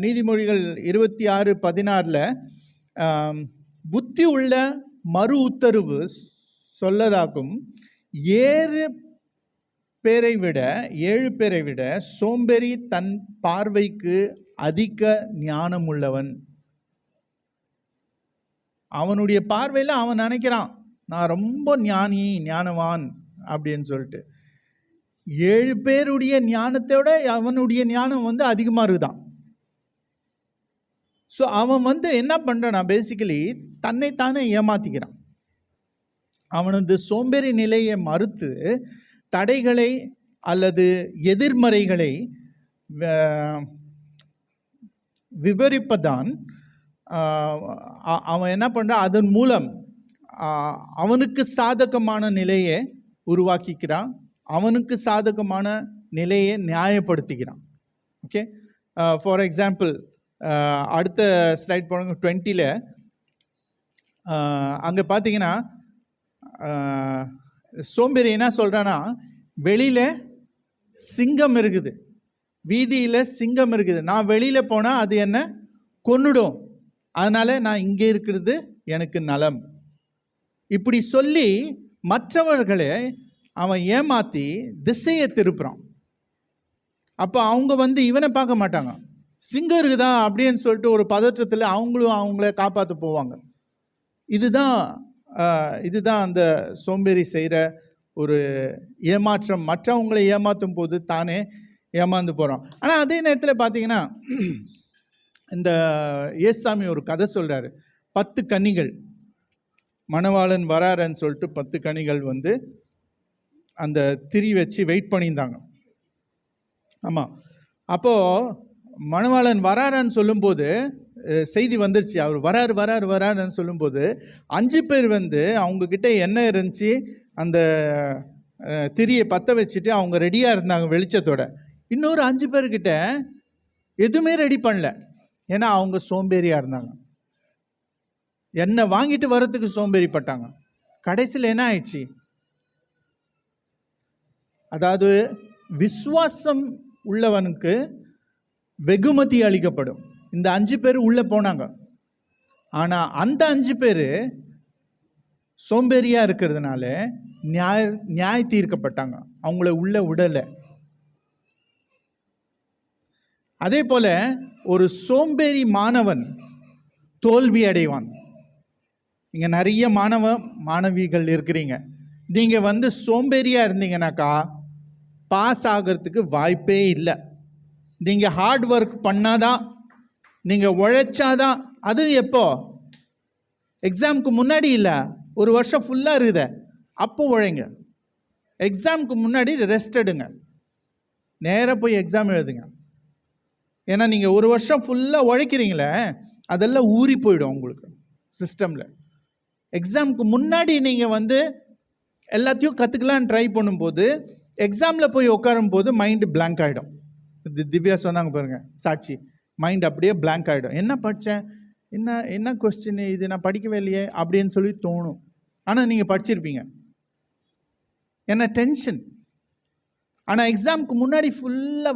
நீதிமொழிகள் 26:16 புத்தி உள்ள மறு உத்தரவு சொல்லதாகும் 7 பேரை விட சோம்பேறி தன் பார்வைக்கு அதிக ஞானம் உள்ளவன். அவனுடைய பார்வையில் அவன் நினைக்கிறான், நான் ரொம்ப ஞானவான் அப்படின்னு சொல்லிட்டு. 7 பேருடைய ஞானத்தோட அவனுடைய ஞானம் அதிகமாக இருக்குதான். ஸோ அவன் என்ன பண்ணுறான், பேசிக்கலி தன்னைத்தானே ஏமாத்திக்கிறான். அவனது சோம்பேறி நிலையை மறுத்து தடைகளை அல்லது எதிர்மறைகளை விவரிப்பதான் அவன் என்ன பண்ணுறான், அதன் மூலம் அவனுக்கு சாதகமான நிலையை உருவாக்கிக்கிறான், அவனுக்கு சாதகமான நிலையை நியாயப்படுத்திக்கிறான். ஓகே, ஃபார் எக்ஸாம்பிள் அடுத்த ஸ்லைட் போனாங்க 20 அங்கே பார்த்தீங்கன்னா சோம்பேறி என்ன சொல்கிறான்னா, வெளியில் சிங்கம் இருக்குது, வீதியில் சிங்கம் இருக்குது, நான் வெளியில் போனால் அது என்ன கொன்னுடும், அதனால் நான் இங்கே இருக்கிறது எனக்கு நலம். இப்படி சொல்லி மற்றவர்களை அவன் ஏமாற்றி திசையை திருப்புறான். அப்போ அவங்க இவனை பார்க்க மாட்டாங்க, சிங்கம் இருக்குதா அப்படின்னு சொல்லிட்டு ஒரு பதற்றத்தில் அவங்களும் அவங்கள காப்பாற்ற போவாங்க. இதுதான் அந்த சோம்பேறி செய்கிற ஒரு ஏமாற்றம். மற்றவங்களை ஏமாற்றும் போது தானே ஏமாந்து போகிறான். ஆனால் அதே நேரத்தில் பார்த்தீங்கன்னா, இந்த ஏசாமி ஒரு கதை சொல்கிறாரு. 10 கன்னிகள், மணவாளன் வராருன்னு சொல்லிட்டு 10 கன்னிகள் அந்த திரி வச்சு வெயிட் பண்ணியிருந்தாங்க. ஆமாம், அப்போது மணவாளன் வராருன்னு சொல்லும்போது செய்தி வந்துருச்சு, அவர் வராருன்னு சொல்லும்போது 5 பேர் அவங்கக்கிட்ட என்ன இருந்துச்சு, அந்த திரியை பற்ற வச்சுட்டு அவங்க ரெடியாக இருந்தாங்க வெளிச்சத்தோட. இன்னொரு 5 பேர்கிட்ட எதுவுமே ரெடி பண்ணல, ஏன்னா அவங்க சோம்பேறியாக இருந்தாங்க. எண்ணெய் வாங்கிட்டு வரத்துக்கு சோம்பேறிப்பட்டாங்க. கடைசியில் என்ன ஆயிடுச்சு, அதாவது விசுவாசம் உள்ளவனுக்கு வெகுமதி அளிக்கப்படும். இந்த 5 பேர் உள்ளே போனாங்க. ஆனால் அந்த 5 பேர் சோம்பேறியாக இருக்கிறதுனால நியாய தீர்க்கப்பட்டாங்க, அவங்கள உள்ள விடலை. அதே போல ஒரு சோம்பேறி மாணவன் தோல்வி அடைவான். இங்கே நிறைய மாணவிகள் இருக்கிறீங்க. நீங்கள் சோம்பேறியாக இருந்தீங்கன்னாக்கா பாஸ் ஆகிறதுக்கு வாய்ப்பே இல்லை. நீங்கள் ஹார்ட் ஒர்க் பண்ணாதான், நீங்கள் உழைச்சாதான். அது எப்போ? எக்ஸாமுக்கு முன்னாடி இல்லை, ஒரு வருஷம் ஃபுல்லாக இருக்குத அப்போ உழைங்க. எக்ஸாமுக்கு முன்னாடி ரெஸ்ட் எடுங்க, நேராக போய் எக்ஸாம் எழுதுங்க. ஏன்னா நீங்கள் ஒரு வருஷம் ஃபுல்லாக உழைக்கிறீங்களே, அதெல்லாம் ஊறி போயிடும் உங்களுக்கு சிஸ்டமில். எக்ஸாமுக்கு முன்னாடி நீங்கள் எல்லாத்தையும் கற்றுக்கலான்னு ட்ரை பண்ணும்போது எக்ஸாமில் போய் உட்காரும் போது மைண்டு பிளாங்க் ஆகிடும். திவ்யா சொன்னாங்க பாருங்க, சாட்சி, மைண்ட் அப்படியே பிளாங்க் ஆகிடும். என்ன படித்தேன், என்ன கொஸ்டின் இது, நான் படிக்கவே இல்லையே அப்படின்னு சொல்லி தோணும். ஆனால் நீங்கள் படிச்சிருப்பீங்க, என்ன டென்ஷன். ஆனால் எக்ஸாமுக்கு முன்னாடி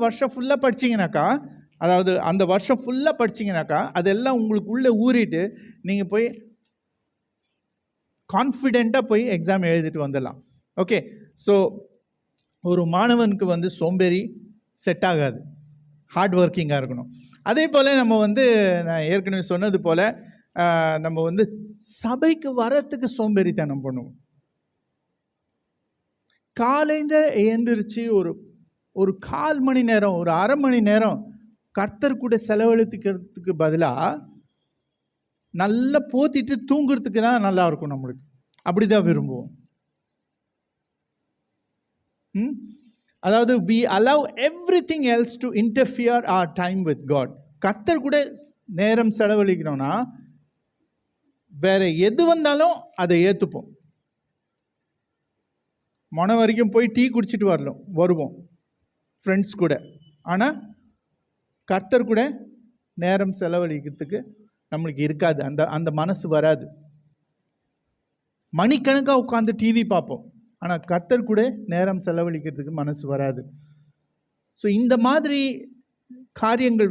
வருஷம் ஃபுல்லாக படிச்சிங்கனாக்கா, அதாவது அந்த வருஷம் ஃபுல்லாக படிச்சிங்கனாக்கா அதெல்லாம் உங்களுக்கு உள்ளே ஊறிட்டு நீங்கள் போய் கான்ஃபிடெண்ட்டாக போய் எக்ஸாம் எழுதிட்டு வந்துடலாம். ஓகே, ஸோ ஒரு மாணவனுக்கு சோம்பேறி செட் ஆகாது, ஹார்ட் ஒர்க்கிங்காக இருக்கணும். அதே போல் நம்ம நான் ஏற்கனவே சொன்னது போல் நம்ம சபைக்கு வரத்துக்கு சோம்பேறித்தனம் பண்ணுவோம். காலையில் எழுந்திரிச்சு ஒரு 1/4 மணி நேரம், ஒரு அரை மணி நேரம் கர்த்தர் கூட செலவழித்துக்கிறதுக்கு பதிலாக நல்லா போத்திட்டு தூங்குறதுக்கு தான் நல்லா இருக்கும். நம்மளுக்கு அப்படி தான் விரும்புவோம். அதாவது we allow everything else to interfere our time with God. கர்த்தர் கூட நேரம் செலவழிக்கணும்னா வேற எது வந்தாலும் அதை ஏற்றுப்போம். மன வரைக்கும் போய் டீ குடிச்சிட்டு வருவோம் ஃப்ரெண்ட்ஸ் கூட. ஆனால் கர்த்தர் கூட நேரம் செலவழிக்கிறதுக்கு நம்மளுக்கு இருக்காது, அந்த மனசு வராது. மணிக்கணக்காக உட்காந்து டிவி பார்ப்போம், ஆனால் கர்த்தர் கூட நேரம் செலவழிக்கிறதுக்கு மனசு வராது. ஸோ இந்த மாதிரி காரியங்கள்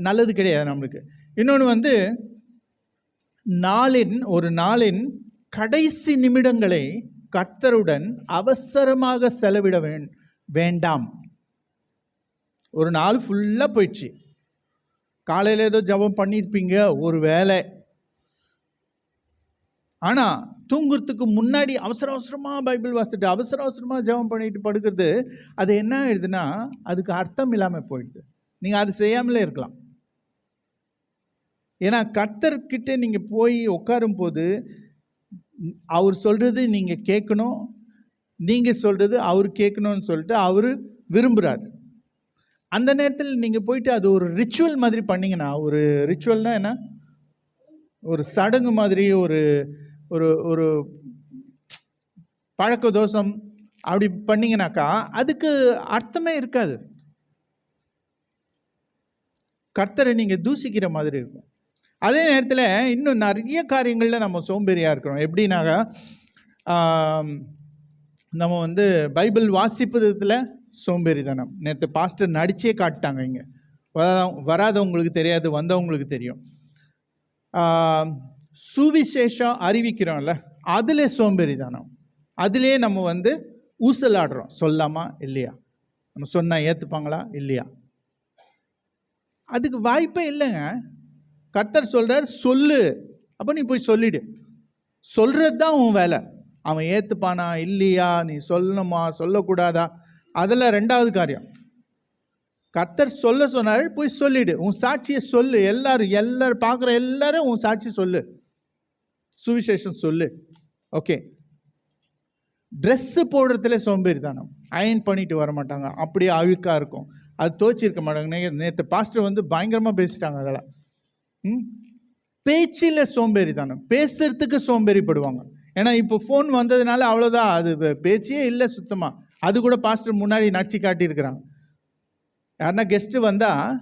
நல்லது கிடையாது நம்மளுக்கு. இன்னொன்று ஒரு நாளின் கடைசி நிமிடங்களை கர்த்தருடன் அவசரமாக செலவிட வேண்டாம். ஒரு நாள் ஃபுல்லாக போயிடுச்சு, காலையில் ஏதோ ஜெபம் பண்ணியிருப்பீங்க ஒரு வேளை, ஆனால் தூங்குறதுக்கு முன்னாடி அவசரமாக பைபிள் வாசிச்சுட்டு அவசரமாக ஜெபம் பண்ணிட்டு படுக்கிறது, அது என்ன ஆயிடுதுன்னா அதுக்கு அர்த்தம் இல்லாமல் போயிடுது. நீங்கள் அது செய்யாமலே இருக்கலாம். ஏன்னா கர்த்தர்கிட்ட நீங்கள் போய் உட்காரும் போது அவர் சொல்கிறது நீங்கள் கேட்கணும், நீங்கள் சொல்கிறது அவர் கேட்கணும்னு சொல்லிட்டு அவர் விரும்புகிறார். அந்த நேரத்தில் நீங்கள் போயிட்டு அது ஒரு ரிச்சுவல் மாதிரி பண்ணிங்கன்னா, ஒரு ரிச்சுவல்னால் என்ன, ஒரு சடங்கு மாதிரி, ஒரு ஒரு ஒரு பழக்க தோஷம் அப்படி பண்ணிங்கனாக்கா அதுக்கு அர்த்தமே இருக்காது. கர்த்தரை நீங்கள் தூசிக்கிற மாதிரி இருக்கும். அதே நேரத்தில் இன்னும் நிறைய காரியங்களில் நம்ம சோம்பேறியாக இருக்கிறோம். எப்படின்னாக்கா நம்ம பைபிள் வாசிப்பதில் சோம்பேறித்தனம். நேற்று பாஸ்டர் நடிச்சே காட்டாங்க. இங்கே வராதவங்களுக்கு தெரியாது, வந்தவங்களுக்கு தெரியும். சுவிசேஷம் அறிவிக்கிறோம்ல, அதிலே சோம்பேறித்தனம். அதிலே நம்ம ஊசலாடுறோம். சொல்லாமா இல்லையா, நம்ம சொன்னால் ஏற்றுப்பாங்களா இல்லையா, அதுக்கு வாய்ப்பே இல்லைங்க. கர்த்தர் சொல்கிறார் சொல்லு, அப்போ நீ போய் சொல்லிடு. சொல்கிறது தான் உன் வேலை. அவன் ஏற்றுப்பானா இல்லையா, நீ சொல்லணுமா சொல்லக்கூடாதா, அதில் ரெண்டாவது காரியம். கர்த்தர் சொல்ல சொன்னார், போய் சொல்லிடு, உன் சாட்சியை சொல்லு. எல்லாரும் பார்க்குற எல்லாரும் உன் சாட்சி சொல்லு, சுவிசேஷம் சொல்லு. ஓகே, ட்ரெஸ்ஸு போடுறதுல சோம்பேறித்தனம். அயன் பண்ணிட்டு வர மாட்டாங்க, அப்படியே அழுக்காக இருக்கும், அது துவைச்சிருக்க மாட்டாங்க. நேற்று பாஸ்டர் பயங்கரமாக பேசிட்டாங்க அதெல்லாம். பேச்சில் சோம்பேறித்தனம், பேசுறதுக்கு சோம்பேறிப்படுவாங்க. ஏன்னா இப்போ ஃபோன் வந்ததுனால அவ்வளோதான், அது பேச்சே இல்லை சுத்தமாக. அது கூட பாஸ்டர் முன்னாடி நடிச்சு காட்டியிருக்கிறாங்க. யாருன்னா கெஸ்ட்டு வந்தால்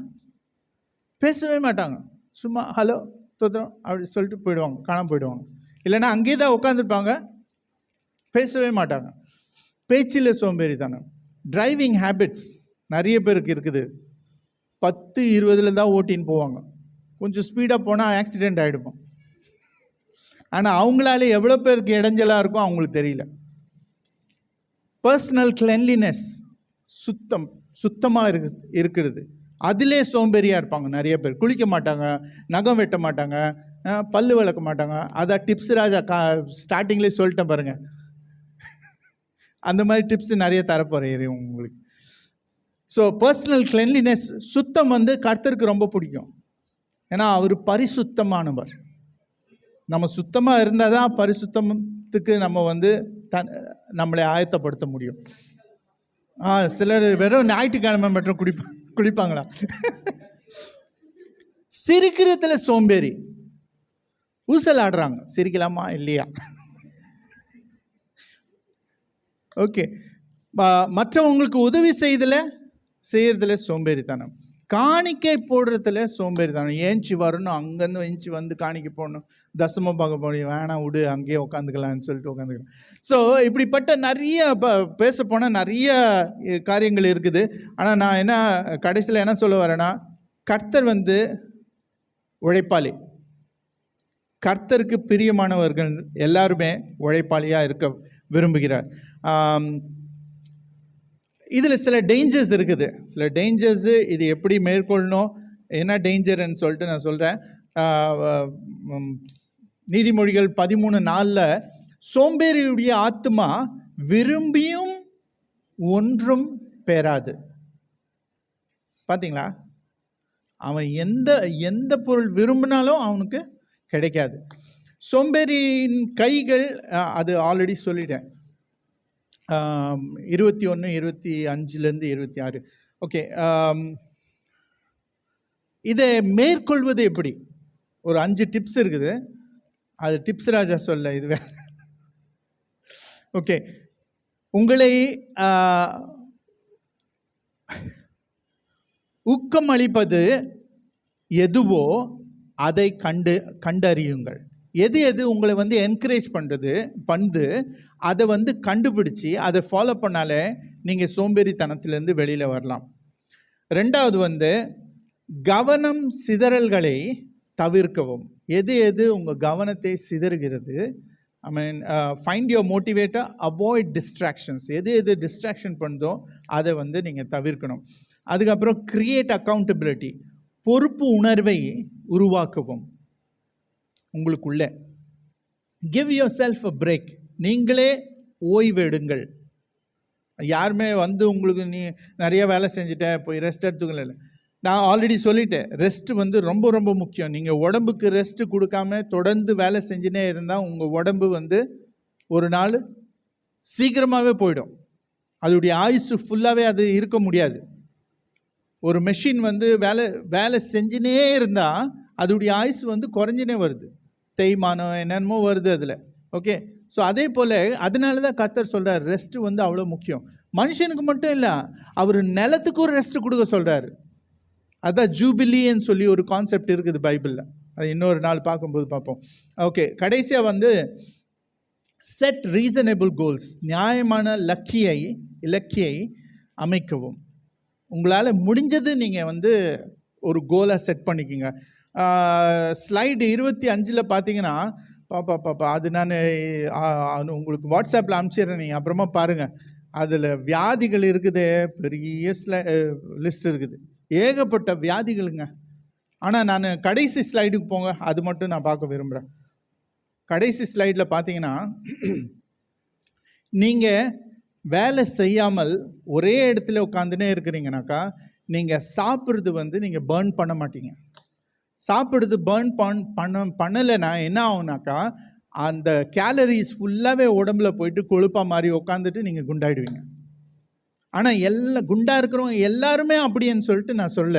பேசவே மாட்டாங்க, சும்மா ஹலோ தோத்திரம் அப்படி சொல்லிட்டு போயிடுவாங்க, காணாமல் போயிடுவாங்க. இல்லைன்னா அங்கேயே தான் உட்காந்துருப்பாங்க, பேசவே மாட்டாங்க. பேச்சில் சோம்பேறித்தனம். டிரைவிங் ஹேபிட்ஸ் நிறைய பேருக்கு இருக்குது. 10-20 தான் ஓட்டின்னு போவாங்க. கொஞ்சம் ஸ்பீடாக போனால் ஆக்சிடெண்ட் ஆகிடுவோம். ஆனால் அவங்களால எவ்வளோ பேருக்கு இடைஞ்சலாக இருக்கும் அவங்களுக்கு தெரியல. பர்சனல் கிளென்லினஸ், சுத்தமாக இருக்கிறது, அதிலே சோம்பேறியாக இருப்பாங்க நிறைய பேர். குளிக்க மாட்டாங்க, நகம் வெட்ட மாட்டாங்க, பல்லு விளக்க மாட்டாங்க. அதான் டிப்ஸ் ராஜா ஸ்டார்டிங்லேயே சொல்லிட்டேன் பாருங்கள். அந்த மாதிரி டிப்ஸ் நிறைய தரப்போகிறேன் உங்களுக்கு. ஸோ பர்சனல் கிளென்லினஸ், சுத்தம் வந்து கர்த்தருக்கு ரொம்ப பிடிக்கும். ஏன்னா அவர் பரிசுத்தமானவர். நம்ம சுத்தமாக இருந்தால் தான் பரிசுத்தத்துக்கு நம்ம வந்து நம்மளை ஆயத்தப்படுத்த முடியும். சிலர் வெறும் ஞாயிற்றுக்கிழமை மட்டும் குளிப்பாங்களா? சிரிக்கிறதுல சோம்பேறி, ஊசல் ஆடுறாங்க, சிரிக்கலாமா இல்லையா? ஓகே. மற்றவங்களுக்கு உதவி செய்யறதுல சோம்பேறித்தனம், காணிக்கை போடுறதுல சோம்பேறித்தனம். ஏஞ்சி வரணும், அங்கேருந்து ஏஞ்சி வந்து காணிக்கை போடணும், தசமம் பார்க்க போகணும், வேணாம் விடு அங்கேயே உட்காந்துக்கலான்னு சொல்லிட்டு உட்காந்துக்கலாம். ஸோ இப்படிப்பட்ட நிறைய பேச போனால் நிறைய காரியங்கள் இருக்குது. ஆனால் நான் கடைசியில் என்ன சொல்ல வரேன்னா, கர்த்தர் வந்து உழைப்பாளி. கர்த்தருக்கு பிரியமானவர்கள் எல்லாருமே உழைப்பாளியாக இருக்க விரும்புகிறார். இதில் சில டேஞ்சர்ஸ் இருக்குது, சில டேஞ்சர்ஸு. இது எப்படி மேற்கொள்ளணும், என்ன டேஞ்சர்ன்னு சொல்லிட்டு நான் சொல்கிறேன். நீதிமொழிகள் 13:4 சோம்பேறியுடைய ஆத்மா விரும்பியும் ஒன்றும் பெறாது. பார்த்தீங்களா? அவன் எந்த பொருள் விரும்பினாலும் அவனுக்கு கிடைக்காது. சோம்பேறியின் கைகள், அது ஆல்ரெடி சொல்லிட்டேன், 21, 25லேருந்து 26. ஓகே. இதை மேற்கொள்வது எப்படி? ஒரு 5 டிப்ஸ் இருக்குது. அது டிப்ஸ் ராஜா சொல்ல, இது வேற. ஓகே. உங்களை ஊக்கம் அளிப்பது எதுவோ அதை கண்டறியுங்கள். எது உங்களை வந்து என்கரேஜ் பண்ணுது அதை வந்து கண்டுபிடிச்சி அதை ஃபாலோ பண்ணாலே நீங்கள் சோம்பேறித்தனத்திலேருந்து வெளியில் வரலாம். 2வது வந்து கவனம் சிதறல்களை தவிர்க்கவும். எது உங்கள் கவனத்தை சிதறுகிறது, I mean find your motivator, avoid distractions. எது டிஸ்ட்ராக்ஷன் பண்ணுதோ அதை வந்து நீங்கள் தவிர்க்கணும். அதுக்கப்புறம் கிரியேட் அக்கௌண்டபிலிட்டி, பொறுப்பு உணர்வை உருவாக்கவும் உங்களுக்குள்ளே. Give your self a break, நீங்களே ஓய்வெடுங்கள். யாருமே வந்து உங்களுக்கு நீ நிறைய வேலை செஞ்சுட்டேன் போய் ரெஸ்ட் எடுத்துக்கல. நான் ஆல்ரெடி சொல்லிட்டேன், ரெஸ்ட் வந்து ரொம்ப ரொம்ப முக்கியம். நீங்கள் உடம்புக்கு ரெஸ்ட்டு கொடுக்காம தொடர்ந்து வேலை செஞ்சுனே இருந்தால் உங்கள் உடம்பு வந்து ஒரு நாள் சீக்கிரமாகவே போயிடும். அதோடைய ஆயுசு ஃபுல்லாகவே அது இருக்க முடியாது. ஒரு மெஷின் வந்து வேலை செஞ்சுனே இருந்தால் அதோடைய ஆயுசு வந்து குறைஞ்சினே வருது, தேய்மானம் என்னென்னமோ வருது அதில். ஓகே. ஸோ அதே போல் அதனால தான் கர்த்தர் சொல்கிறார் ரெஸ்ட்டு வந்து அவ்வளோ முக்கியம். மனுஷனுக்கு மட்டும் இல்லை, அவர் நிலத்துக்கு ஒரு ரெஸ்ட்டு கொடுக்க சொல்கிறாரு. அதான் ஜூபிலின்னு சொல்லி ஒரு கான்செப்ட் இருக்குது பைபிளில். அது இன்னொரு நாள் பார்க்கும்போது பார்ப்போம். ஓகே. கடைசியாக வந்து செட் ரீசனபிள் கோல்ஸ், நியாயமான இலக்கியை அமைக்கவும். உங்களால் முடிஞ்சது நீங்கள் வந்து ஒரு கோலை செட் பண்ணிக்கிங்க. ஸ்லைடு 25 பார்த்தீங்கன்னா, பாப்பா அது நான் உங்களுக்கு வாட்ஸ்அப்பில் அனுப்பிச்சிடுறேன், நீங்கள் அப்புறமா பாருங்கள். அதில் வியாதிகள் இருக்குது, பெரிய லிஸ்ட் இருக்குது, ஏகப்பட்ட வியாதிகளுங்க. ஆனால் நான் கடைசி ஸ்லைடுக்கு போங்க, அது மட்டும் நான் பார்க்க விரும்புகிறேன். கடைசி ஸ்லைடில் பார்த்தீங்கன்னா, நீங்கள் வேலை செய்யாமல் ஒரே இடத்துல உட்காந்துனே இருக்கிறீங்கனாக்கா நீங்கள் சாப்பிட்றது வந்து நீங்கள் பர்ன் பண்ண மாட்டீங்க. சாப்பிட்றது பர்ன் பண்ணலைன்னா என்ன ஆகுனாக்கா அந்த கேலரிஸ் ஃபுல்லாகவே உடம்புல போயிட்டு கொழுப்பாக மாதிரி உட்காந்துட்டு நீங்கள் குண்டாயிடுவீங்க. ஆனால் குண்டாக இருக்கிறவங்க எல்லாருமே அப்படின்னு சொல்லிட்டு நான் சொல்ல.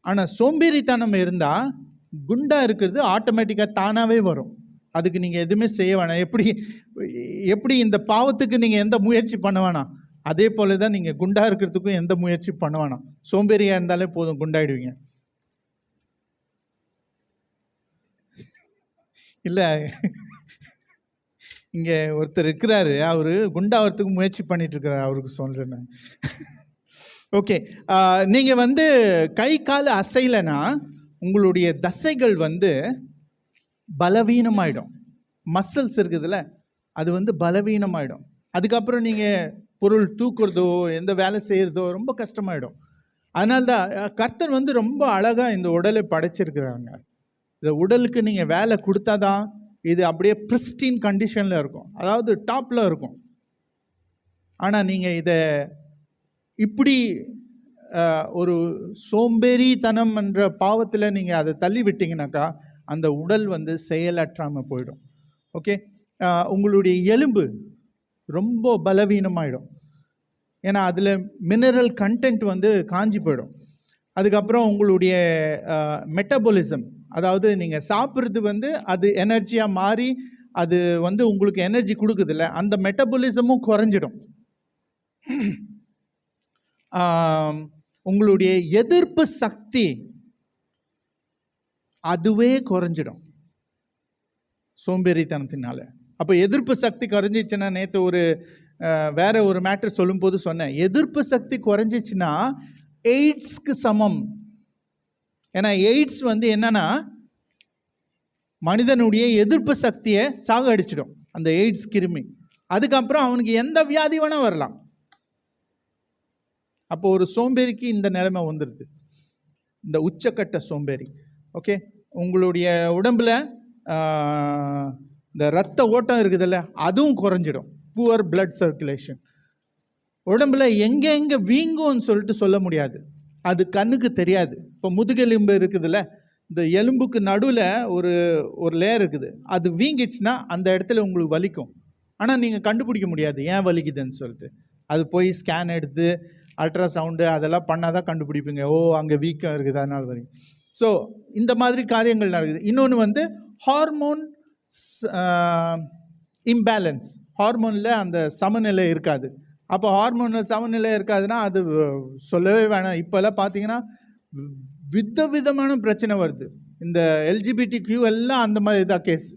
ஆனால் சோம்பேறித்தனம் இருந்தால் குண்டாக இருக்கிறது ஆட்டோமேட்டிக்காக தானாகவே வரும். அதுக்கு நீங்கள் எதுவுமே செய்ய வேணாம். எப்படி இந்த பாவத்துக்கு நீங்கள் எந்த முயற்சி பண்ண வேணாம், அதே போல தான் நீங்கள் குண்டாக இருக்கிறதுக்கும் எந்த முயற்சி பண்ண வேணாம். சோம்பேறியாக இருந்தாலே போதும், குண்டாயிடுவீங்க. இல்லை, இங்கே ஒருத்தர் இருக்கிறாரு, அவர் குண்டாகிறதுக்கு முயற்சி பண்ணிட்டுருக்கிறார், அவருக்கு சொல்கிறேன். ஓகே. நீங்கள் வந்து கை கால் அசைலைன்னா உங்களுடைய தசைகள் வந்து பலவீனமாயிடும். மசில்ஸ் இருக்குதுல்ல, அது வந்து பலவீனமாயிடும். அதுக்கப்புறம் நீங்கள் பொருள் தூக்குறதோ எந்த வேலை செய்கிறதோ ரொம்ப கஷ்டமாயிடும். அதனால்தான் கர்த்தர் வந்து ரொம்ப அழகாக இந்த உடலை படைச்சிருக்கிறாங்க. இந்த உடலுக்கு நீங்கள் வேலை கொடுத்தா தான் இது அப்படியே பிரிஸ்டின் கண்டிஷனில் இருக்கும், அதாவது டாப்பில் இருக்கும். ஆனால் நீங்கள் இதை இப்படி ஒரு சோம்பேறித்தனம் என்ற பாவத்தில் நீங்கள் அதை தள்ளி விட்டீங்கன்னாக்கா அந்த உடல் வந்து செயலற்றாமல் போயிடும். ஓகே, உங்களுடைய எலும்பு ரொம்ப பலவீனமாயிடும். ஏன்னா அதில் மினரல் கண்டென்ட் வந்து காஞ்சி போயிடும். அதுக்கப்புறம் உங்களுடைய மெட்டபாலிசம், அதாவது நீங்கள் சாப்பிட்றது வந்து அது எனர்ஜியாக மாறி அது வந்து உங்களுக்கு எனர்ஜி கொடுக்குதில்ல, அந்த மெட்டபாலிசமும் குறைஞ்சிடும். உங்களுடைய எதிர்ப்பு சக்தி அதுவே குறைஞ்சிடும் சோம்பேறித்தனத்தினால. அப்போ எதிர்ப்பு சக்தி குறைஞ்சிச்சுன்னா, நேற்று வேற ஒரு மேட்டர் சொல்லும்போது சொன்னேன், எதிர்ப்பு சக்தி குறைஞ்சிச்சுன்னா எய்ட்ஸ்க்கு சமம். ஏன்னா எய்ட்ஸ் வந்து என்னன்னா மனிதனுடைய எதிர்ப்பு சக்தியை சாகடிச்சிடும் அந்த எய்ட்ஸ் கிருமி. அதுக்கப்புறம் அவனுக்கு எந்த வியாதி வேணா வரலாம். அப்போ ஒரு சோம்பேறிக்கு இந்த நிலைமை வந்துடுது, இந்த உச்சக்கட்ட சோம்பேறி. ஓகே, உங்களுடைய உடம்புல இந்த ரத்த ஓட்டம் இருக்குதுல்ல, அதுவும் குறைஞ்சிடும். Poor blood circulation. உடம்புல எங்கே வீங்கும்னு சொல்லிட்டு சொல்ல முடியாது, அது கண்ணுக்கு தெரியாது. இப்போ முதுகெலும்பு இருக்குதுல்ல, இந்த எலும்புக்கு நடுவில் ஒரு லேயர் இருக்குது, அது வீங்கிடுச்சுன்னா அந்த இடத்துல உங்களுக்கு வலிக்கும். ஆனால் நீங்கள் கண்டுபிடிக்க முடியாது ஏன் வலிக்குதுன்னு சொல்லிட்டு. அது போய் ஸ்கேன் எடுத்து அல்ட்ராசவுண்டு அதெல்லாம் பண்ணால் தான் கண்டுபிடிப்பீங்க, ஓ அங்கே வீக்கம் இருக்குது அதனால வரைக்கும். ஸோ இந்த மாதிரி காரியங்கள் நடக்குது. இன்னொன்று வந்து ஹார்மோன் இம்பேலன்ஸ், ஹார்மோனில் அந்த சமநிலை இருக்காது. அப்போ ஹார்மோனில் சமநிலை இருக்காதுன்னா அது சொல்லவே வேணாம். இப்போல்லாம் பார்த்தீங்கன்னா விதவிதமான பிரச்சனை வருது. இந்த LGBTQ எல்லாம் அந்த மாதிரி தான் கேஸ்,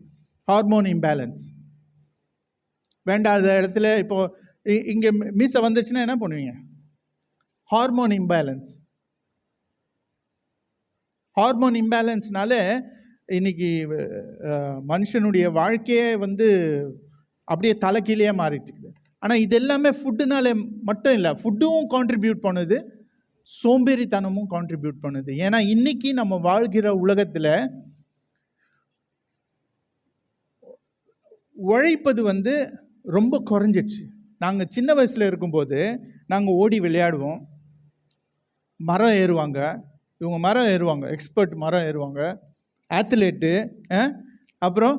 ஹார்மோன் இம்பேலன்ஸ். வேண்டாத இடத்துல இப்போது இங்கே மீசை வந்துச்சுன்னா என்ன பண்ணுவீங்க? Hormone imbalance. ஹார்மோன் இம்பேலன்ஸ்னால இன்னைக்கு மனுஷனுடைய வாழ்க்கையே வந்து அப்படியே தலைக்கீழே மாறிட்டு இருக்குது. ஆனால் இது எல்லாமே ஃபுட்டுனால மட்டும் இல்லை, ஃபுட்டும் கான்ட்ரிபியூட் பண்ணுது, சோம்பேறித்தனமும் கான்ட்ரிபியூட் பண்ணுது. ஏன்னா இன்னைக்கு நம்ம வாழ்கிற உலகத்தில் உழைப்பது வந்து ரொம்ப குறைஞ்சிடுச்சு. நாங்கள் சின்ன வயசில் இருக்கும்போது நாங்கள் ஓடி விளையாடுவோம், மரம் ஏறுவாங்க, இவங்க மரம் ஏறுவாங்க, எக்ஸ்பர்ட் மரம் ஏறுவாங்க, ஆத்லேட்டு. அப்புறம்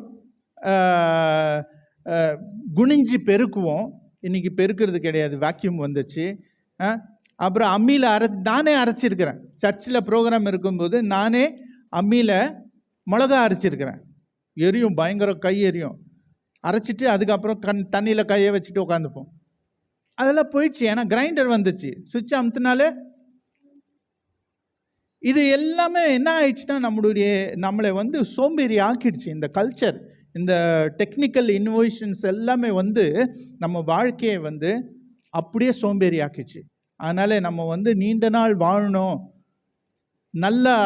குனிஞ்சி பெருக்குவோம். இன்றைக்கி பெருக்கிறது கிடையாது, வேக்யூம் வந்துச்சு. அப்புறம் அம்மியில் நானே அரைச்சிருக்கிறேன். சர்ச்சில் ப்ரோக்ராம் இருக்கும்போது நானே அம்மியில் மிளகா அரைச்சிருக்கிறேன். எரியும், பயங்கர கை எரியும். அரைச்சிட்டு அதுக்கப்புறம் தண்ணியில் கையை வச்சுட்டு உட்காந்துப்போம். அதெல்லாம் போயிடுச்சு, ஏன்னா கிரைண்டர் வந்துச்சு, சுவிட்ச் அமுத்தினாலே. இது எல்லாமே என்ன ஆயிடுச்சுன்னா நம்மளை வந்து சோம்பேறி ஆக்கிடுச்சு. இந்த கல்ச்சர், இந்த டெக்னிக்கல் இனோவேஷன்ஸ் எல்லாமே வந்து நம்ம வாழ்க்கையை வந்து அப்படியே சோம்பேறி ஆக்கிடுச்சு. அதனால் நம்ம வந்து நீண்ட நாள் வாழணும், நல்லா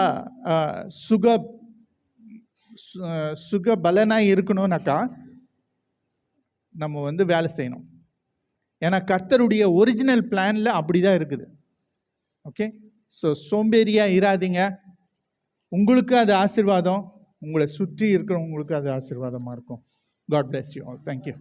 சுக பலனாக இருக்கணும்னாக்கா நம்ம வந்து வேலை செய்யணும். ஏன்னா கர்த்தருடைய ஒரிஜினல் பிளானில் அப்படி தான் இருக்குது. ஓகே, ஸோ சோம்பேறியாக இராதீங்க. உங்களுக்கு அது ஆசீர்வாதம், உங்களை சுற்றி இருக்கிறவங்களுக்கு அது ஆசீர்வாதமாக இருக்கும். God bless you all. Thank you.